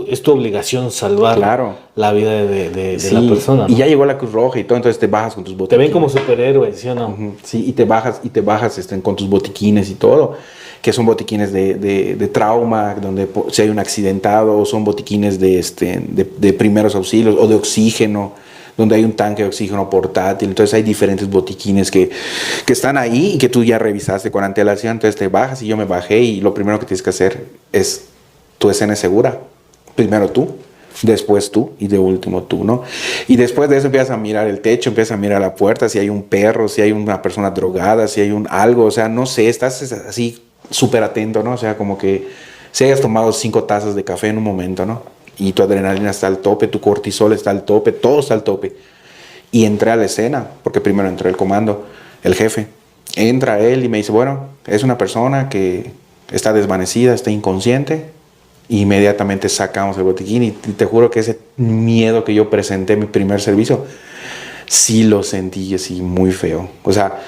es tu obligación salvar la vida de la persona, ¿no? Y ya llegó la Cruz Roja y todo, entonces te bajas con tus botiquines. Te ven como superhéroe, ¿sí o no? Sí, y te bajas con tus botiquines y todo, que son botiquines de trauma, donde si hay un accidentado, o son botiquines de primeros auxilios o de oxígeno, donde hay un tanque de oxígeno portátil. Entonces hay diferentes botiquines que están ahí y que tú ya revisaste con antelación. Entonces te bajas y yo me bajé y lo primero que tienes que hacer es tu escena segura. Primero tú, después tú y de último tú, ¿no? Y después de eso empiezas a mirar el techo, empiezas a mirar la puerta, si hay un perro, si hay una persona drogada, si hay algo, o sea, no sé, estás así súper atento, ¿no? O sea, como que si hayas tomado 5 tazas de café en un momento, ¿no? Y tu adrenalina está al tope, tu cortisol está al tope, todo está al tope. Y entré a la escena, porque primero entró el comando, el jefe. Entra él y me dice, bueno, es una persona que está desvanecida, está inconsciente. Y inmediatamente sacamos el botiquín y te juro que ese miedo que yo presenté en mi primer servicio, sí lo sentí así muy feo. O sea,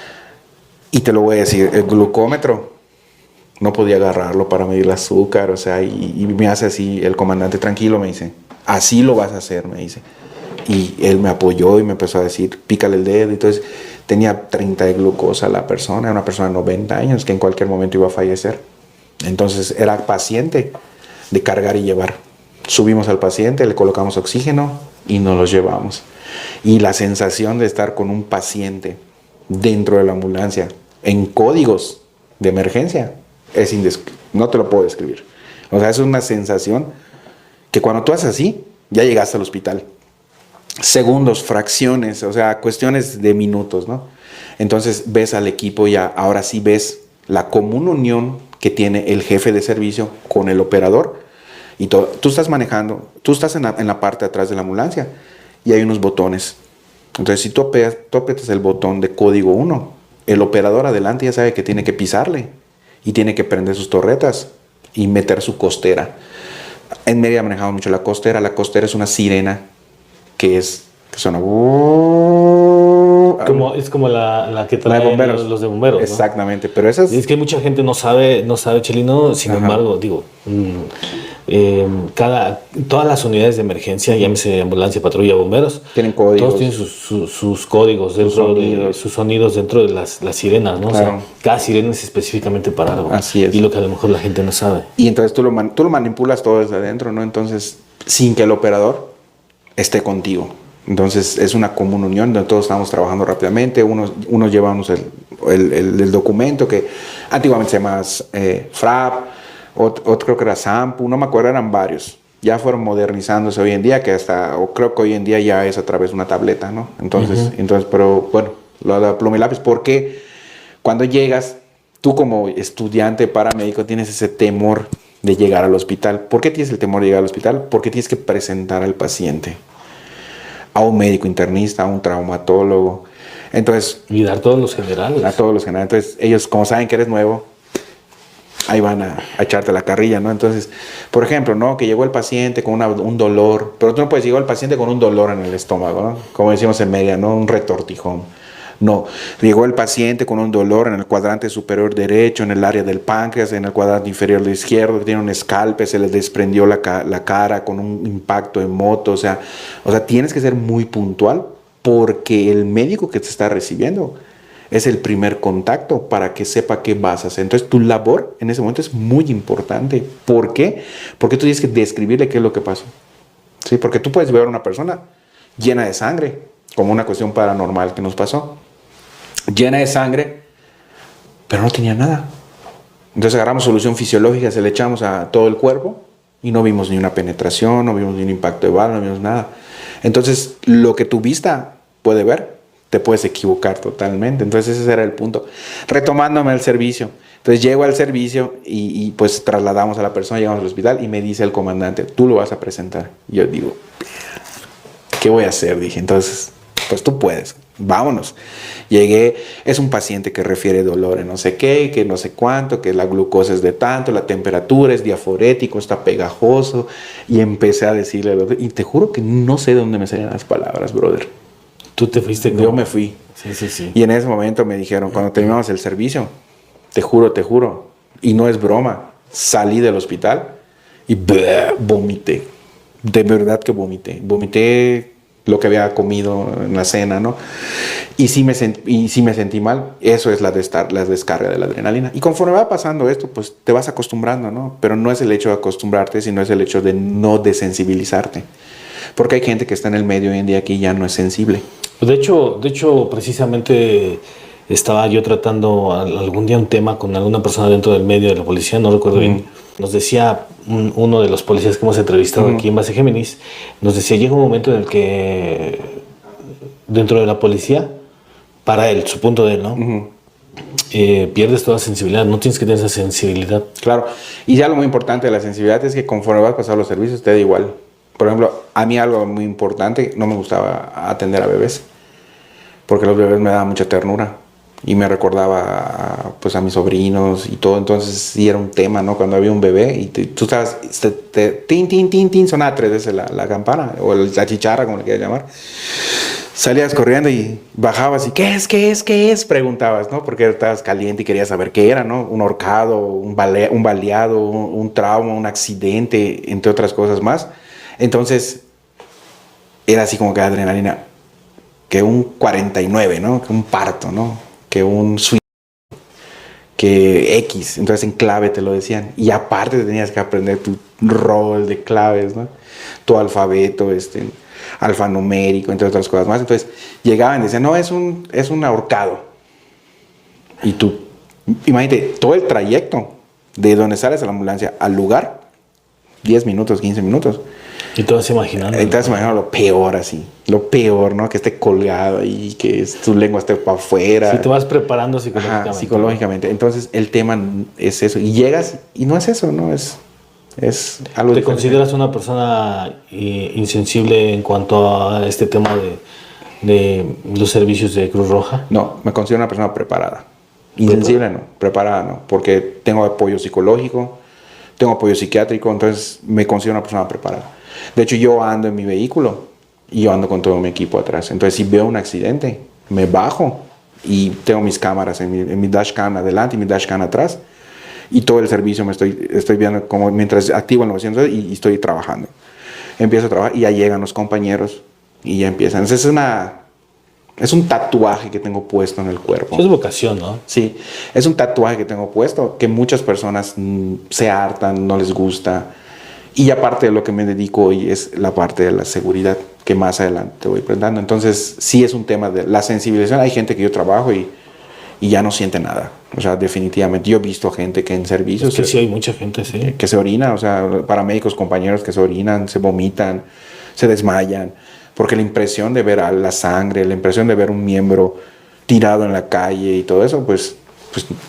y te lo voy a decir, el glucómetro no podía agarrarlo para medir el azúcar, o sea, y me hace así, el comandante, tranquilo, me dice, así lo vas a hacer, me dice. Y él me apoyó y me empezó a decir, pícale el dedo. Entonces tenía 30 de glucosa la persona, era una persona de 90 años que en cualquier momento iba a fallecer. Entonces era paciente de cargar y llevar. Subimos al paciente, le colocamos oxígeno y nos los llevamos. Y la sensación de estar con un paciente dentro de la ambulancia, en códigos de emergencia, no te lo puedo describir. O sea, es una sensación que cuando tú haces así, ya llegaste al hospital. Segundos, fracciones, o sea, cuestiones de minutos, ¿no? Entonces ves al equipo y ahora sí ves la común unión que tiene el jefe de servicio con el operador. Y tú estás manejando, tú estás en la parte de atrás de la ambulancia y hay unos botones. Entonces, si tú aprietas el botón de código 1, el operador adelante ya sabe que tiene que pisarle y tiene que prender sus torretas y meter su costera. En Mérida manejamos mucho la costera. La costera es una sirena que suena... Es como la que traen los de bomberos, ¿no? Exactamente, pero esas... Es que mucha gente no sabe, Chelino, sin embargo, digo... todas las unidades de emergencia, llámese ambulancia, patrulla, bomberos, tienen códigos. Todos tienen sus códigos sus sonidos dentro de las sirenas, ¿no? Claro. O sea, cada sirena es específicamente para algo. Así es. Y lo que a lo mejor la gente no sabe. Y entonces tú lo manipulas todo desde adentro, ¿no? Entonces, sin que el operador esté contigo. Entonces, es una común unión donde todos estamos trabajando rápidamente. Unos llevamos el documento que antiguamente se llama FRAP, otro creo que era SAMPU, no me acuerdo, eran varios. Ya fueron modernizándose hoy en día, creo que hoy en día ya es a través de una tableta, ¿no? Entonces, pero bueno, lo de pluma y lápiz, porque cuando llegas, tú como estudiante paramédico tienes ese temor de llegar al hospital. ¿Por qué tienes el temor de llegar al hospital? Porque tienes que presentar al paciente a un médico internista, a un traumatólogo. Entonces, y dar todos los generales. A todos los generales. Entonces, ellos, como saben que eres nuevo, ahí van a echarte la carrilla, ¿no? Entonces, por ejemplo, ¿no? Que llegó el paciente con un dolor, pero tú no puedes llegar al paciente con un dolor en el estómago, ¿no? Como decimos en media, ¿no? Un retortijón. No, llegó el paciente con un dolor en el cuadrante superior derecho, en el área del páncreas, en el cuadrante inferior izquierdo, que tiene un escalpe, se le desprendió la cara con un impacto en moto, o sea, tienes que ser muy puntual porque el médico que te está recibiendo es el primer contacto para que sepa qué vas a hacer. Entonces, tu labor en ese momento es muy importante. ¿Por qué? Porque tú tienes que describirle qué es lo que pasó. ¿Sí? Porque tú puedes ver a una persona llena de sangre, como una cuestión paranormal que nos pasó. Llena de sangre, pero no tenía nada. Entonces agarramos solución fisiológica, se le echamos a todo el cuerpo y no vimos ni una penetración, no vimos ni un impacto de bala, no vimos nada. Entonces, lo que tu vista puede ver, te puedes equivocar totalmente. Entonces ese era el punto. Retomándome al servicio. Entonces llego al servicio y pues trasladamos a la persona, llegamos al hospital y me dice el comandante, tú lo vas a presentar. Y yo digo, ¿qué voy a hacer? Dije, entonces, pues tú puedes, vámonos. Llegué, es un paciente que refiere dolor en no sé qué, que no sé cuánto, que la glucosa es de tanto, la temperatura es diaforético, está pegajoso. Y empecé a decirle, y te juro que no sé de dónde me salían las palabras, brother. ¿Tú te fuiste? Yo me fui. Sí. Y en ese momento me dijeron, cuando terminamos el servicio, te juro, y no es broma, salí del hospital y vomité. De verdad que vomité. Vomité lo que había comido en la cena, ¿no? Y sí me sentí mal. Eso es la descarga de la adrenalina. Y conforme va pasando esto, pues te vas acostumbrando, ¿no? Pero no es el hecho de acostumbrarte, sino es el hecho de no desensibilizarte. Porque hay gente que está en el medio hoy en día que ya no es sensible. De hecho, precisamente estaba yo tratando algún día un tema con alguna persona dentro del medio de la policía, no recuerdo bien. Nos decía uno de los policías que hemos entrevistado aquí en Base Géminis, nos decía, llega un momento en el que dentro de la policía, para él, su punto de él, ¿no? Pierdes toda sensibilidad, no tienes que tener esa sensibilidad. Claro, y ya lo muy importante de la sensibilidad es que conforme vas a pasar los servicios te da igual. Por ejemplo, a mí algo muy importante, no me gustaba atender a bebés, porque los bebés me daban mucha ternura y me recordaba pues a mis sobrinos y todo. Entonces sí era un tema, ¿no? Cuando había un bebé y tú estabas, tin, sonaba 3 veces la campana o la chicharra, como le quieras llamar. salías corriendo y bajabas y ¿qué es? Preguntabas, ¿no? Porque estabas caliente y querías saber qué era, ¿no? Un ahorcado, un baleado, un trauma, un accidente, entre otras cosas más. Entonces, era así como que adrenalina. Que un 49, ¿no? Que un parto, ¿no? Que un suicidio. Que X. Entonces, en clave te lo decían. Y aparte te tenías que aprender tu rol de claves, ¿no? Tu alfabeto, alfanumérico, entre otras cosas más. Entonces llegaban y decían, no, es un ahorcado. Y tú, imagínate, todo el trayecto de donde sales a la ambulancia al lugar, 10 minutos, 15 minutos. Y te vas imaginando. Lo peor así, lo peor, ¿no? Que esté colgado y que tu lengua esté para afuera. Sí, te vas preparando psicológicamente. Ajá, psicológicamente. Entonces el tema es eso. Y llegas y no es eso, ¿no? Es algo ¿Te diferente. consideras una persona insensible en cuanto a este tema de los servicios de Cruz Roja? No, me considero una persona preparada. Insensible no, preparada no, porque tengo apoyo psicológico, tengo apoyo psiquiátrico, entonces me considero una persona preparada. De hecho, yo ando en mi vehículo y yo ando con todo mi equipo atrás. Entonces, si veo un accidente, me bajo y tengo mis cámaras en mi dashcam adelante y mi dashcam atrás. Y todo el servicio me estoy viendo como mientras activo el 900 y estoy trabajando. Empiezo a trabajar y ya llegan los compañeros y ya empiezan. Entonces es un tatuaje que tengo puesto en el cuerpo. Eso es vocación, ¿no? Sí, es un tatuaje que tengo puesto que muchas personas se hartan, no les gusta. Y aparte de lo que me dedico hoy es la parte de la seguridad que más adelante te voy presentando. Entonces sí es un tema de la sensibilización. Hay gente que yo trabajo y ya no siente nada. O sea, definitivamente. Yo he visto gente que en servicios... Es que sí, hay mucha gente, sí. Que se orina, o sea, paramédicos, compañeros que se orinan, se vomitan, se desmayan. Porque la impresión de ver a la sangre, la impresión de ver un miembro tirado en la calle y todo eso, pues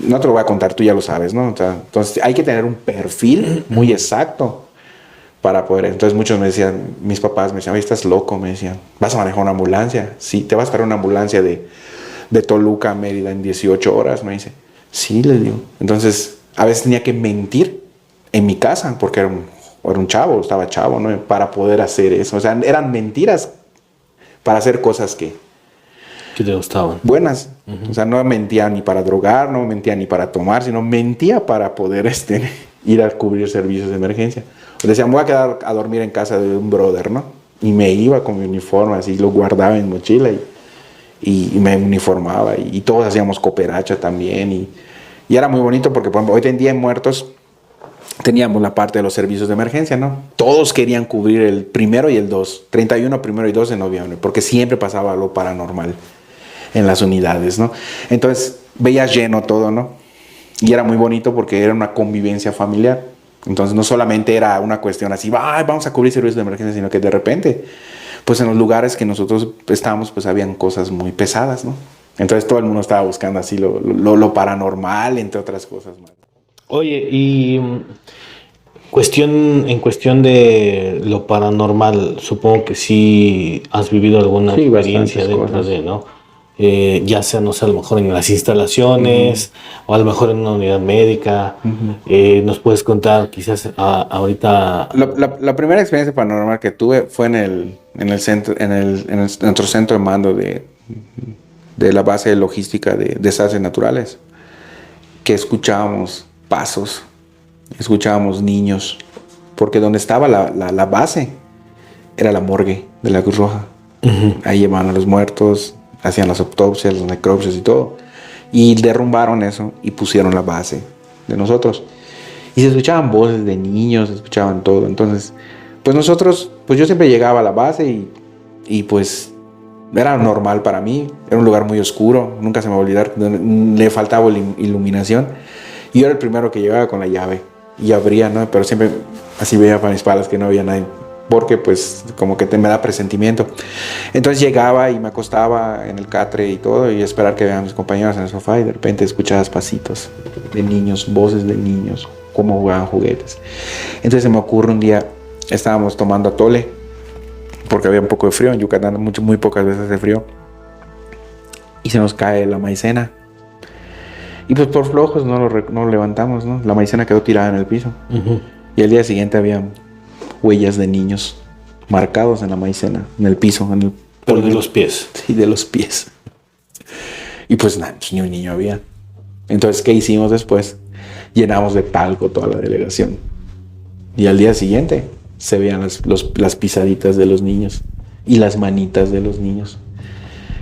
no te lo voy a contar, tú ya lo sabes, ¿no? O sea, entonces hay que tener un perfil muy exacto para poder... Entonces muchos me decían, mis papás me decían, oye, estás loco, me decían, ¿vas a manejar una ambulancia? Sí, te vas a traer una ambulancia de Toluca a Mérida en 18 horas, me dice. Sí, le digo. Entonces, a veces tenía que mentir en mi casa, porque era un chavo, estaba chavo, ¿no? Para poder hacer eso. O sea, eran mentiras para hacer cosas que te gustaban. Buenas. O sea, no mentía ni para drogar, no mentía ni para tomar, sino mentía para poder ir a cubrir servicios de emergencia. O decía, me voy a quedar a dormir en casa de un brother, ¿no? Y me iba con mi uniforme, así lo guardaba en mochila y me uniformaba y todos hacíamos cooperacha también y era muy bonito porque por ejemplo, hoy en día en Muertos teníamos la parte de los servicios de emergencia, ¿no? Todos querían cubrir el 1 y el 2, 31, 1 y 2 de noviembre, porque siempre pasaba algo paranormal en las unidades, ¿no? Entonces veías lleno todo, ¿no? Y era muy bonito porque era una convivencia familiar. Entonces no solamente era una cuestión así, vamos a cubrir servicios de emergencia, sino que de repente pues en los lugares que nosotros estábamos, pues habían cosas muy pesadas, ¿no? Entonces todo el mundo estaba buscando así lo paranormal, entre otras cosas más. Oye, y en cuestión de lo paranormal, supongo que sí has vivido alguna experiencia dentro de, ¿no? Ya sea, no sé, a lo mejor en las instalaciones o a lo mejor en una unidad médica. ¿Nos puedes contar quizás ahorita? La primera experiencia paranormal que tuve fue en nuestro centro de mando de la base de logística de desastres naturales, que escuchábamos pasos, escuchábamos niños, porque donde estaba la base era la morgue de la Cruz Roja. Ahí llevaban a los muertos, hacían las autopsias, las necropsias y todo. Y derrumbaron eso y pusieron la base de nosotros. Y se escuchaban voces de niños, se escuchaban todo. Entonces, pues yo siempre llegaba a la base y pues era normal para mí. Era un lugar muy oscuro, nunca se me va a olvidar. Le faltaba iluminación. Y yo era el primero que llegaba con la llave y abría, ¿no? Pero siempre así veía para mis espaldas que no había nadie. Porque pues como que me da presentimiento. Entonces llegaba y me acostaba en el catre y todo y esperar que vean mis compañeros en el sofá y de repente escuchabas pasitos de niños, voces de niños, cómo jugaban juguetes. Entonces se me ocurre un día, estábamos tomando atole porque había un poco de frío en Yucatán, muy pocas veces de frío, y se nos cae la maicena y pues por flojos no lo levantamos, ¿no? La maicena quedó tirada en el piso. Y al día siguiente había huellas de niños marcados en la maicena, en el piso, Pero de los pies. Sí, de los pies. Y pues nada, pues, ni un niño había. Entonces, ¿qué hicimos después? Llenamos de talco toda la delegación. Y al día siguiente se veían las pisaditas de los niños y las manitas de los niños.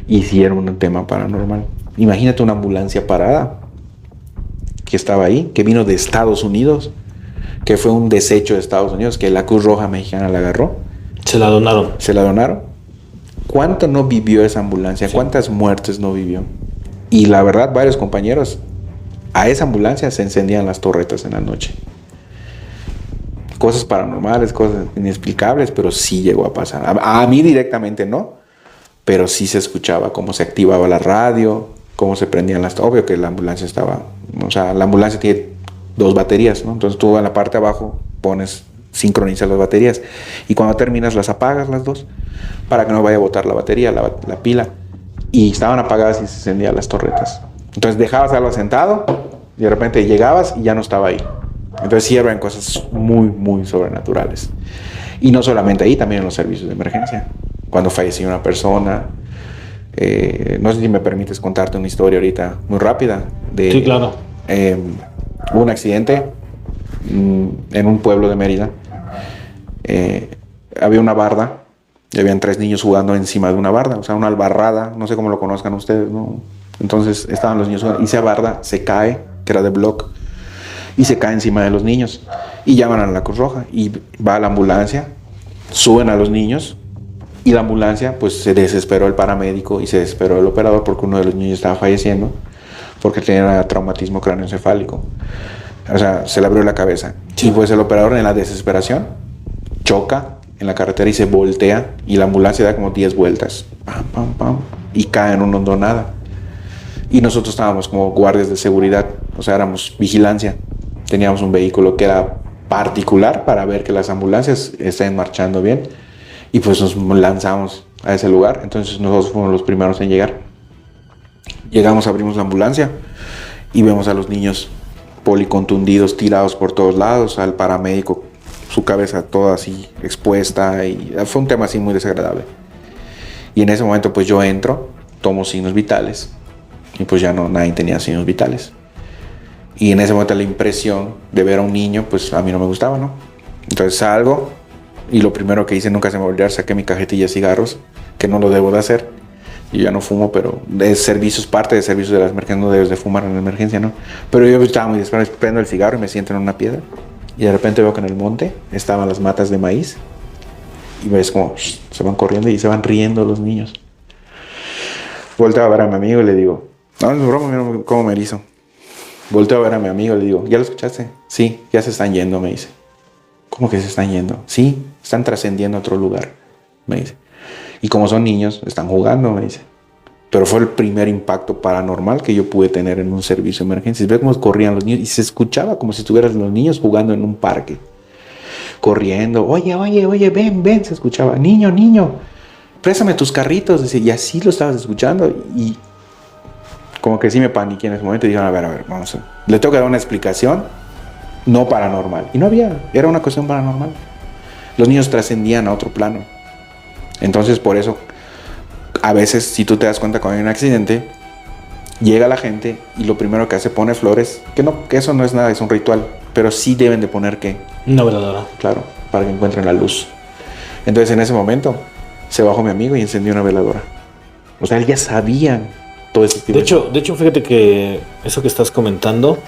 Hicieron un tema paranormal. Imagínate una ambulancia parada que estaba ahí, que vino de Estados Unidos, que fue un desecho de Estados Unidos, que la Cruz Roja Mexicana la agarró. Se la donaron. Se la donaron. ¿Cuánto no vivió esa ambulancia? Sí. ¿Cuántas muertes no vivió? Y la verdad, varios compañeros, a esa ambulancia se encendían las torretas en la noche. Cosas paranormales, cosas inexplicables, pero sí llegó a pasar. A mí directamente no, pero sí se escuchaba cómo se activaba la radio, cómo se prendían las... Obvio que la ambulancia estaba... O sea, la ambulancia tiene 2 baterías, ¿no? Entonces tú en la parte de abajo sincronizas las baterías. Y cuando terminas las apagas las 2 para que no vaya a botar la batería, la pila. Y estaban apagadas y se encendían las torretas. Entonces dejabas algo sentado y de repente llegabas y ya no estaba ahí. Entonces sí eran cosas muy, muy sobrenaturales. Y no solamente ahí, también en los servicios de emergencia. Cuando falleció una persona... no sé si me permites contarte una historia ahorita muy rápida. Sí, claro. Hubo un accidente en un pueblo de Mérida. Había una barda y habían 3 niños jugando encima de una barda, o sea, una albarrada, no sé cómo lo conozcan ustedes, ¿no? Entonces estaban los niños jugando y esa barda se cae, que era de block, y se cae encima de los niños y llaman a la Cruz Roja y va la ambulancia, suben a los niños y la ambulancia, pues se desesperó el paramédico y se desesperó el operador porque uno de los niños estaba falleciendo porque tenía traumatismo craneoencefálico, o sea, se le abrió la cabeza. Sí. Y pues el operador en la desesperación choca en la carretera y se voltea y la ambulancia da como 10 vueltas, pam, pam, pam, y cae en una hondonada. Y nosotros estábamos como guardias de seguridad, o sea, éramos vigilancia. Teníamos un vehículo que era particular para ver que las ambulancias estén marchando bien. Y pues nos lanzamos a ese lugar. Entonces nosotros fuimos los primeros en llegar. Llegamos, abrimos la ambulancia y vemos a los niños policontundidos, tirados por todos lados, al paramédico, su cabeza toda así expuesta. Y fue un tema así muy desagradable. Y en ese momento pues yo entro, tomo signos vitales. Y pues ya nadie tenía signos vitales. Y en ese momento la impresión de ver a un niño, pues a mí no me gustaba, ¿no? Entonces salgo y lo primero que hice, nunca se me olvidó, saqué mi cajetilla de cigarros, que no lo debo de hacer. Yo ya no fumo, pero de servicios, parte de servicios de las emergencias, no debes de fumar en la emergencia, ¿no? Pero yo estaba muy desesperado, prendo el cigarro y me siento en una piedra. Y de repente veo que en el monte estaban las matas de maíz. Y ves como se van corriendo y se van riendo los niños. Volteo a ver a mi amigo y le digo... No, es broma, mira cómo me erizo. Volteo a ver a mi amigo y le digo, ¿ya lo escuchaste? Sí, ya se están yendo, me dice. ¿Cómo que se están yendo? Sí, están trascendiendo a otro lugar, me dice. Y como son niños, están jugando, me dice. Pero fue el primer impacto paranormal que yo pude tener en un servicio de emergencias. Ve cómo corrían los niños y se escuchaba como si estuvieran los niños jugando en un parque. Corriendo, oye, ven, se escuchaba. Niño, préstame tus carritos. Dice, y así lo estabas escuchando y... Como que sí me paniqué en ese momento y dijeron, a ver, vamos a... Le tengo que dar una explicación no paranormal. Y no había, era una cuestión paranormal. Los niños trascendían a otro plano. Entonces, por eso, a veces, si tú te das cuenta cuando hay un accidente, llega la gente y lo primero que hace, pone flores, que eso no es nada, es un ritual, pero sí deben de poner, ¿qué? Una veladora. Claro, para que encuentren la luz. Entonces, en ese momento, se bajó mi amigo y encendió una veladora. O sea, él ya sabía... Todo ese tipo de hecho, fíjate que eso que estás comentando,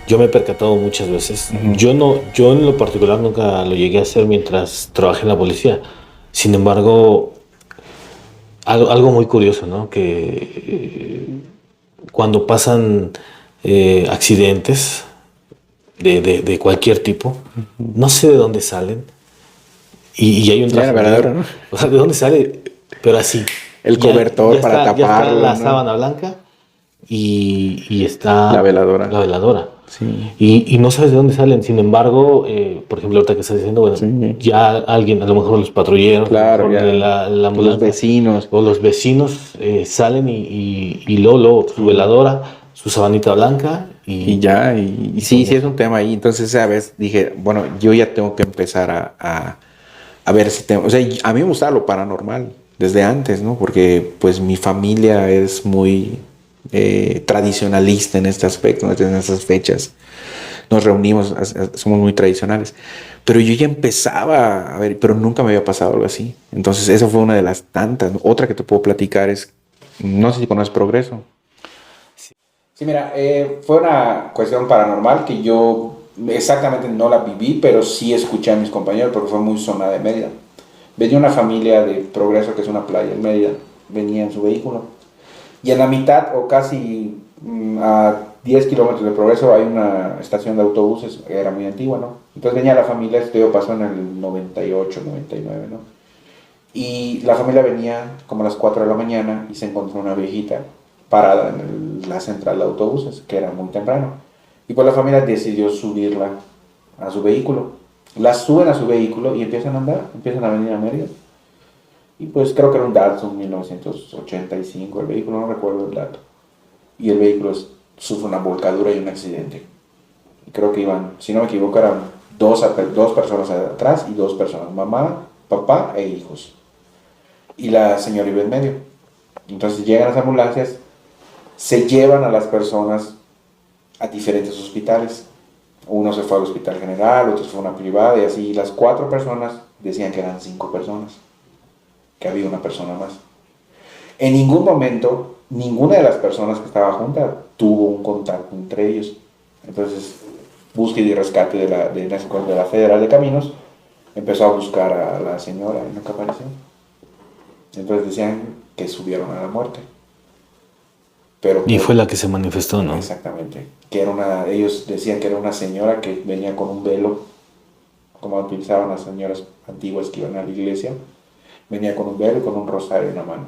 yo me he percatado muchas veces. Uh-huh. Yo en lo particular nunca lo llegué a hacer mientras trabajé en la policía. Sin embargo, algo muy curioso, ¿no? Que cuando pasan accidentes de cualquier tipo, uh-huh, no sé de dónde salen. Y hay un traje, ¿no? O sea, ¿de dónde sale? Pero así. El cobertor para taparlo. Ya está la sábana blanca y está la veladora. La veladora. Sí. Y no sabes de dónde salen. Sin embargo, por ejemplo, ahorita que estás diciendo, bueno, sí, ya alguien, a lo mejor los patrulleros, claro, ya, la los vecinos. O los vecinos salen y luego su veladora, su sabanita blanca. Y sí, es un tema ahí. Entonces, esa vez dije, bueno, yo ya tengo que empezar a ver si tengo... O sea, a mí me gustaba lo paranormal. desde antes, ¿no? Porque pues mi familia es muy tradicionalista en este aspecto, en estas fechas. Nos reunimos, somos muy tradicionales. Pero yo ya empezaba a ver, pero nunca me había pasado algo así. Entonces, esa fue una de las tantas. Otra que te puedo platicar es, no sé si conoces Progreso. Sí, mira, fue una cuestión paranormal que yo exactamente no la viví, pero sí escuché a mis compañeros porque fue muy zona de Mérida. Venía una familia de Progreso, que es una playa en Mérida, venía en su vehículo. Y en la mitad, o casi a 10 kilómetros de Progreso, hay una estación de autobuses, que era muy antigua, ¿no? Entonces venía la familia, esto pasó en el 98, 99, ¿no? Y la familia venía como a las 4 de la mañana y se encontró una viejita parada en la central de autobuses, que era muy temprano. Y pues la familia decidió subirla a su vehículo. La suben a su vehículo y empiezan a andar, empiezan a venir a Mérida. Y pues creo que era un Datsun 1985 el vehículo, no recuerdo el dato. Y el vehículo sufre una volcadura y un accidente. Y creo que iban, si no me equivoco, eran dos personas atrás y 2 personas, mamá, papá e hijos. Y la señora iba en medio. Entonces llegan las ambulancias, se llevan a las personas a diferentes hospitales. Uno se fue al hospital general, otro se fue a una privada y así. Las 4 personas decían que eran 5 personas, que había una persona más. En ningún momento, ninguna de las personas que estaba junta tuvo un contacto entre ellos. Entonces, búsqueda y rescate de la Federal de Caminos empezó a buscar a la señora y nunca apareció. Entonces decían que subieron a la muerte. Pero y fue la que se manifestó, ¿no? Exactamente. Que era ellos decían que era una señora que venía con un velo, como utilizaban las señoras antiguas que iban a la iglesia. Venía con un velo y con un rosario en la mano.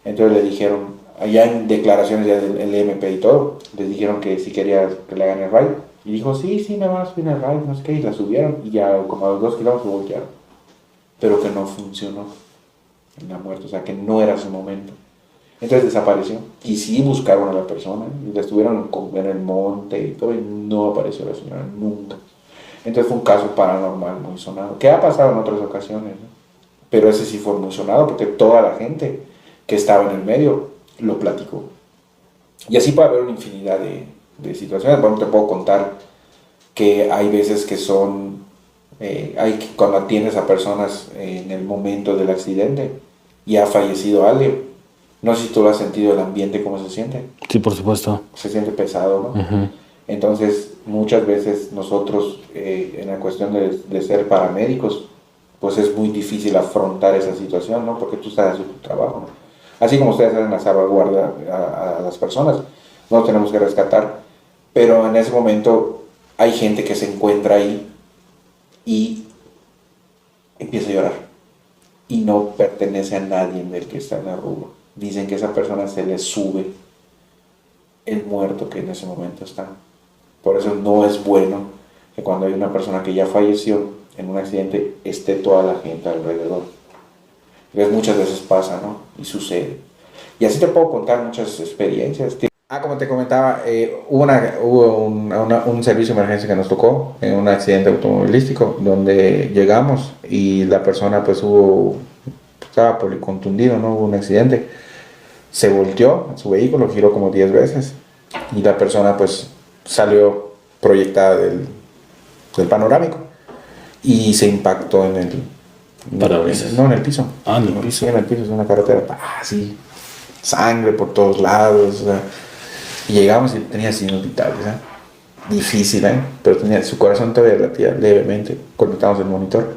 Entonces le dijeron, allá en declaraciones ya del MP y todo, les dijeron que si quería que le hagan el raid. Y dijo, sí, me van a subir el raid, no sé qué. Y la subieron y ya como a los 2 kilómetros voltearon. Pero que no funcionó en la muerte, o sea que no era su momento. Entonces desapareció. Y sí buscaron a la persona, y la estuvieron en el monte y todo, y no apareció la señora nunca. Entonces fue un caso paranormal muy sonado, que ha pasado en otras ocasiones, ¿no? Pero ese sí fue muy sonado porque toda la gente que estaba en el medio lo platicó. Y así puede haber una infinidad de situaciones. Bueno, te puedo contar que hay veces que son, cuando atiendes a personas en el momento del accidente y ha fallecido alguien, no sé si tú lo has sentido, el ambiente, cómo se siente. Sí, por supuesto. Se siente pesado, ¿no? Uh-huh. Entonces, muchas veces nosotros, en la cuestión de ser paramédicos, pues es muy difícil afrontar esa situación, ¿no? Porque tú estás haciendo tu trabajo, ¿no? Así como ustedes hacen la salvaguardia a las personas, nos tenemos que rescatar. Pero en ese momento hay gente que se encuentra ahí y empieza a llorar. Y no pertenece a nadie del que está en la rubro. Dicen que a esa persona se le sube el muerto que en ese momento está. Por eso no es bueno que cuando hay una persona que ya falleció en un accidente esté toda la gente alrededor. Entonces muchas veces pasa, ¿no? Y sucede. Y así te puedo contar muchas experiencias. Como te comentaba, hubo un servicio de emergencia que nos tocó en un accidente automovilístico donde llegamos y la persona pues estaba policontundido, ¿no? Hubo un accidente. Se volteó en su vehículo, giró como 10 veces y la persona pues salió proyectada del panorámico y se impactó en el parabrisas. No, en el piso. En el piso. Sí, en el piso, es una carretera. Sí, sangre por todos lados. O sea, y llegamos y tenía signos vitales. Difícil, pero su corazón todavía latía levemente. Conectamos el monitor.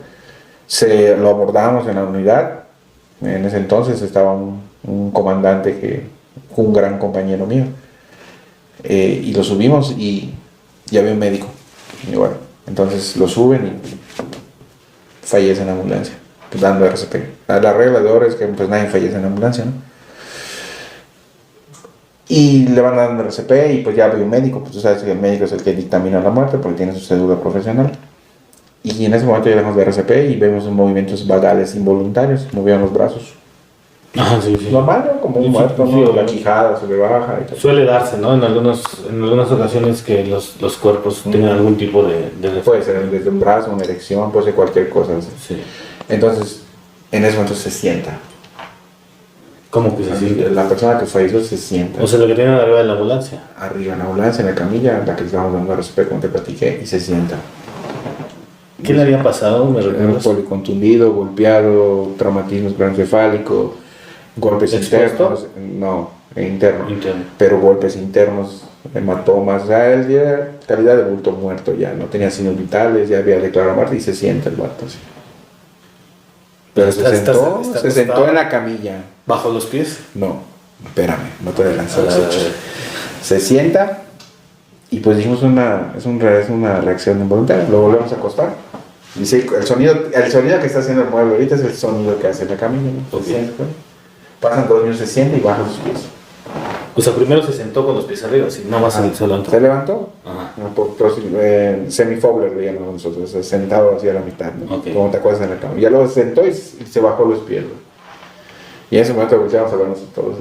Lo abordamos en la unidad. En ese entonces estaba un comandante que fue un gran compañero mío. Y lo subimos y ya había un médico. Y bueno, entonces lo suben y fallece en la ambulancia, dando RCP. La regla de oro es que pues nadie fallece en la ambulancia, ¿no? Y le van dando RCP y pues ya había un médico, pues tú sabes que el médico es el que dictamina la muerte porque tiene su cédula profesional. Y en ese momento ya dejamos de RCP y vemos movimientos vagales involuntarios, movían los brazos. Sí. Normal, ¿no? Como un muerto, ¿no? La quijada se le baja y todo. Suele darse, ¿no? En algunas ocasiones que los cuerpos tengan algún tipo de puede ser desde un brazo, una erección, puede ser cualquier cosa. Sí. Entonces, en ese momento se sienta ¿Cómo que se siente? La persona que falleció se sienta. O sea, lo que tienen arriba de la ambulancia. Arriba en la ambulancia, en la camilla, la que estábamos dando a respeto, como te platiqué, y se sienta. ¿Qué le había pasado? ¿Me recuerdas? Policontundido, golpeado, traumatismo craneoencefálico, golpes ¿Expuesto? internos, no, interno, pero golpes internos, hematomas, o sea, él ya calidad de bulto muerto ya, no tenía signos vitales, ya había declarado muerte y se sienta el vato así. Pero se sentó en la camilla. ¿Bajo los pies? No, espérame, no te adelances. Se sienta y pues dijimos es una reacción involuntaria, lo volvemos a acostar. Dice, el sonido que está haciendo el mueble ahorita es el sonido que hace la camilla, ¿no? Okay. Pasan 2 minutos, se sienta y baja sus pies. O sea, primero se sentó con los pies arriba, así, nada más se levantó. Se levantó, Ajá. semifobler le llamamos nosotros, sentado hacia la mitad, ¿no? Okay. Como te acuerdas en la cama. Ya luego se sentó y se bajó los pies, ¿no? Y en ese momento volteamos a vernos todos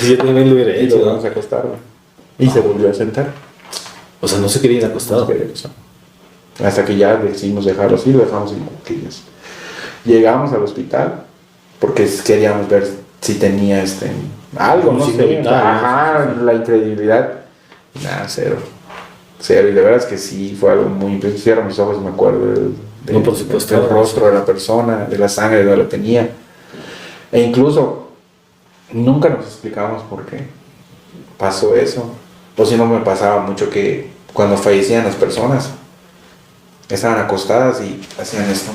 Sí, yo también lo hubiera y hecho, lo ¿no? vamos a acostar, ¿no? Y se volvió a sentar. O sea, no se quería ir acostado. Hasta que ya decidimos dejarlo así, lo dejamos en cuclillas. Llegamos al hospital porque queríamos ver si tenía algo, no sé. Ajá, la incredulidad. Nada, cero. Cero. Y de verdad es que sí, fue algo muy impresionante. Cierro mis ojos y me acuerdo No, por supuesto, del rostro de la persona, de la sangre de donde lo tenía. E incluso nunca nos explicamos por qué pasó eso. O si no, me pasaba mucho que cuando fallecían las personas, estaban acostadas y hacían esto.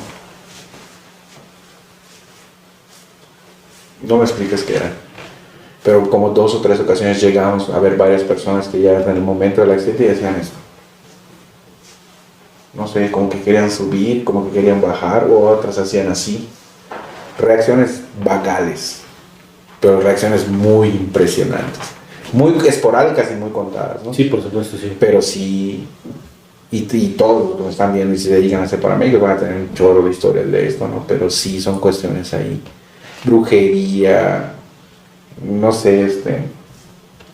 No me expliques qué era. Pero como 2 o 3 ocasiones llegamos a ver varias personas que ya en el momento del accidente y hacían esto. No sé, como que querían subir, como que querían bajar, o otras hacían así. Reacciones vagales, pero reacciones muy impresionantes. Muy esporádicas y muy contadas, ¿no? Sí, por supuesto, sí. Pero sí, y todos los que están viendo y se dedican a hacer paramédicos van a tener un chorro de historias de esto, ¿no? Pero sí son cuestiones ahí. Brujería, no sé,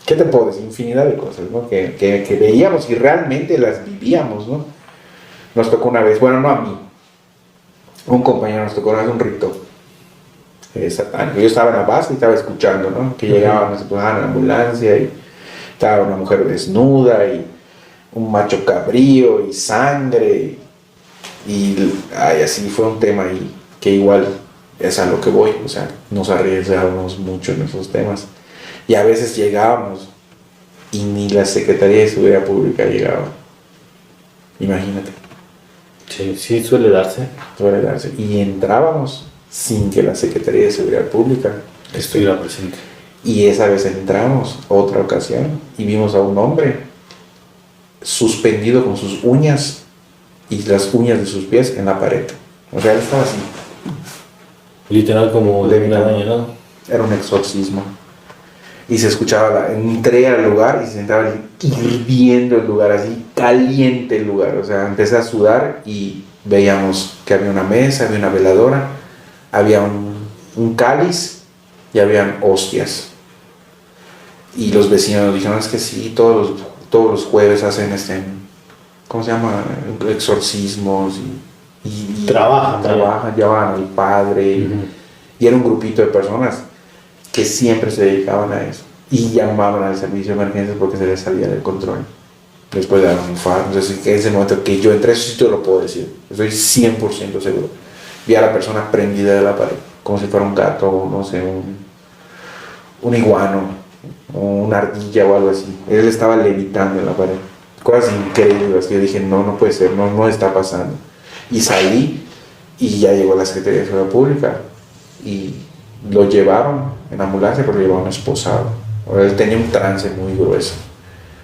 ¿qué te puedo decir? Infinidad de cosas, ¿no? Que veíamos y realmente las vivíamos, ¿no? Nos tocó una vez, bueno, no a mí, un compañero nos tocó una vez un rito satánico. Yo estaba en la base y estaba escuchando, ¿no? Que llegaban, nos empujaban a la ambulancia y estaba una mujer desnuda y un macho cabrío y sangre y así fue un tema ahí que igual es a lo que voy, o sea, nos arriesgábamos mucho en esos temas y a veces llegábamos y ni la Secretaría de Seguridad Pública llegaba, imagínate. Sí, sí, suele darse. Y entrábamos sin que la Secretaría de Seguridad Pública estuviera presente. Y esa vez entramos, otra ocasión, y vimos a un hombre suspendido con sus uñas y las uñas de sus pies en la pared. O sea, él estaba así. Literal como de una araña, ¿no? Era un exorcismo. Y se escuchaba, entré al lugar y se sentaba hirviendo el lugar, así caliente el lugar. O sea, empecé a sudar y veíamos que había una mesa, había una veladora, había un cáliz y habían hostias. Y los vecinos dijeron, es que sí, todos los jueves hacen ¿cómo se llama? Exorcismos y trabajan, llevaban al padre. Y era un grupito de personas que siempre se dedicaban a eso y llamaban al servicio de emergencias porque se les salía del control después de dar un infarto. Entonces, en ese momento que yo entré, eso sí te lo puedo decir, estoy 100% seguro. Vi a la persona prendida de la pared como si fuera un gato o no sé, un iguano o una ardilla o algo así. Él estaba levitando en la pared, cosas increíbles que yo dije, no puede ser, no está pasando. Y salí y ya llegó la Secretaría de Seguridad Pública y lo llevaron en ambulancia, pero lo llevaron esposado. Él tenía un trance muy grueso.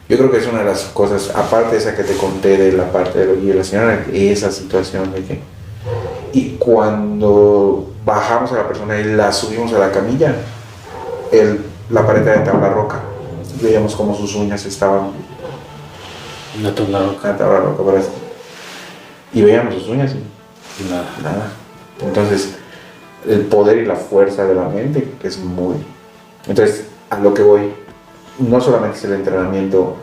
Yo creo que es una de las cosas, aparte de esa que te conté de la parte de lo y la señora, esa situación de que... Y cuando bajamos a la persona y la subimos a la camilla, la pared era de tabla roca. Veíamos como sus uñas estaban... Una tabla roca. Una tabla roca, parece. Y veíamos sus uñas y nada. Entonces... el poder y la fuerza de la mente es muy... Entonces, a lo que voy, no solamente es el entrenamiento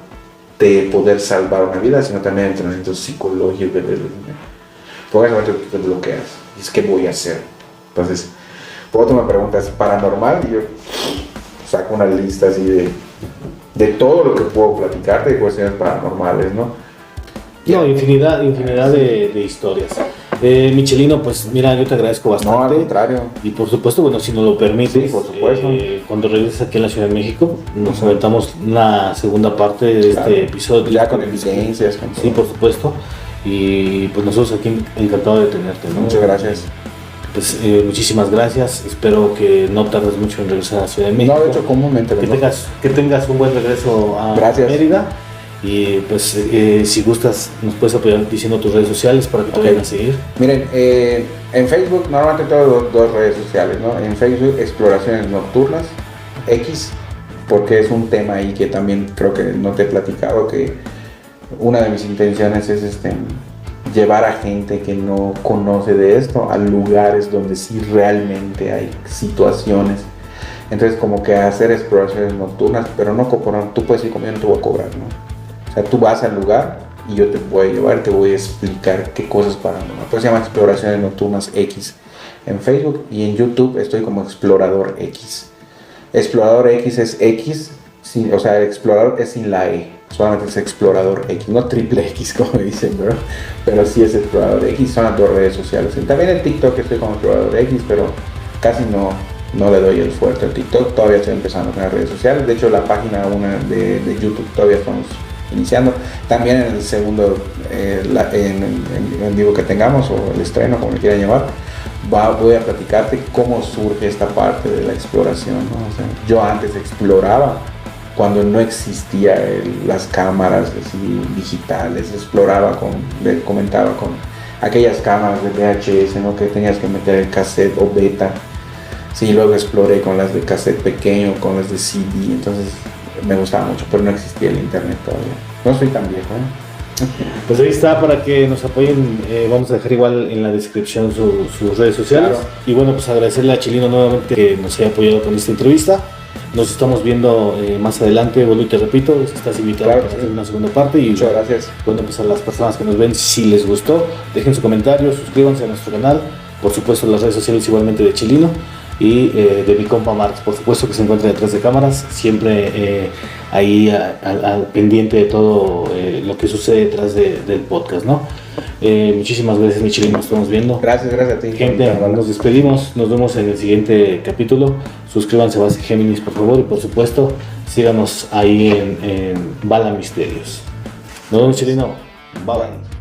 de poder salvar una vida, sino también el entrenamiento psicológico. Porque en ese momento te bloqueas, es que voy a hacer. Entonces, Luego tú me preguntas, ¿paranormal? Y yo saco una lista así de todo lo que puedo platicarte de cuestiones paranormales, ¿no? No, infinidad de historias. Michelino, pues mira, yo te agradezco bastante. No, al contrario. Y por supuesto, bueno, si nos lo permites, sí, por supuesto. Cuando regreses aquí en la Ciudad de México, nos aventamos una segunda parte de este episodio. Ya con evidencias, con todo. Sí, por supuesto. Y pues nosotros aquí encantados de tenerte, ¿no? Muchas gracias. Pues muchísimas gracias. Espero que no tardes mucho en regresar a la Ciudad de México. No, de hecho, comúnmente. Que tengas un buen regreso a Mérida. Y pues si gustas nos puedes apoyar diciendo tus redes sociales para que te vayan a seguir. Miren, en Facebook normalmente tengo dos redes sociales, ¿no? En Facebook Exploraciones Nocturnas X, porque es un tema ahí que también creo que no te he platicado, que una de mis intenciones es llevar a gente que no conoce de esto a lugares donde sí realmente hay situaciones. Entonces como que hacer exploraciones nocturnas, pero no cobrar, tú puedes ir conmigo, no te voy a cobrar, ¿no? O sea, tú vas al lugar y yo te voy a llevar, te voy a explicar qué cosas paranormales. Pues se llama Exploraciones Nocturnas X en Facebook, y en YouTube estoy como Explorador X. Explorador X es X, o sea, el explorador es sin la E, solamente es Explorador X, no triple X como dicen, ¿verdad? Pero sí es Explorador X, son las dos redes sociales. Y también en TikTok estoy como Explorador X, pero casi no le doy el fuerte al TikTok, todavía estoy empezando con las redes sociales. De hecho, la página de YouTube todavía estamos iniciando. También en el segundo en vivo que tengamos, o el estreno, como le quieran llamar, voy a platicarte cómo surge esta parte de la exploración, ¿no? O sea, yo antes exploraba cuando no existía las cámaras así digitales, comentaba con aquellas cámaras de VHS, ¿no? Que tenías que meter el cassette o beta. Sí, luego exploré con las de cassette pequeño, con las de CD, entonces me gustaba mucho, pero no existía el internet todavía. No soy tan viejo, ¿eh? Pues ahí está, para que nos apoyen, vamos a dejar igual en la descripción sus redes sociales. Claro. Y bueno, pues agradecerle a Chelino nuevamente que nos haya apoyado con esta entrevista. Nos estamos viendo más adelante, vuelvo y te repito, estás invitado para hacer una segunda parte. Y muchas gracias. Bueno, pues a las personas que nos ven, si les gustó, dejen su comentario, suscríbanse a nuestro canal, por supuesto las redes sociales igualmente de Chelino. Y de mi compa Marx, por supuesto, que se encuentra detrás de cámaras, siempre ahí al pendiente de todo lo que sucede detrás del podcast, ¿no? Muchísimas gracias, Michelin, nos estamos viendo. Gracias a ti. Gente, nos despedimos, nos vemos en el siguiente capítulo. Suscríbanse a Base Géminis, por favor, y por supuesto, síganos ahí en Bala Misterios. Nos vemos, Michelino. Bye bye.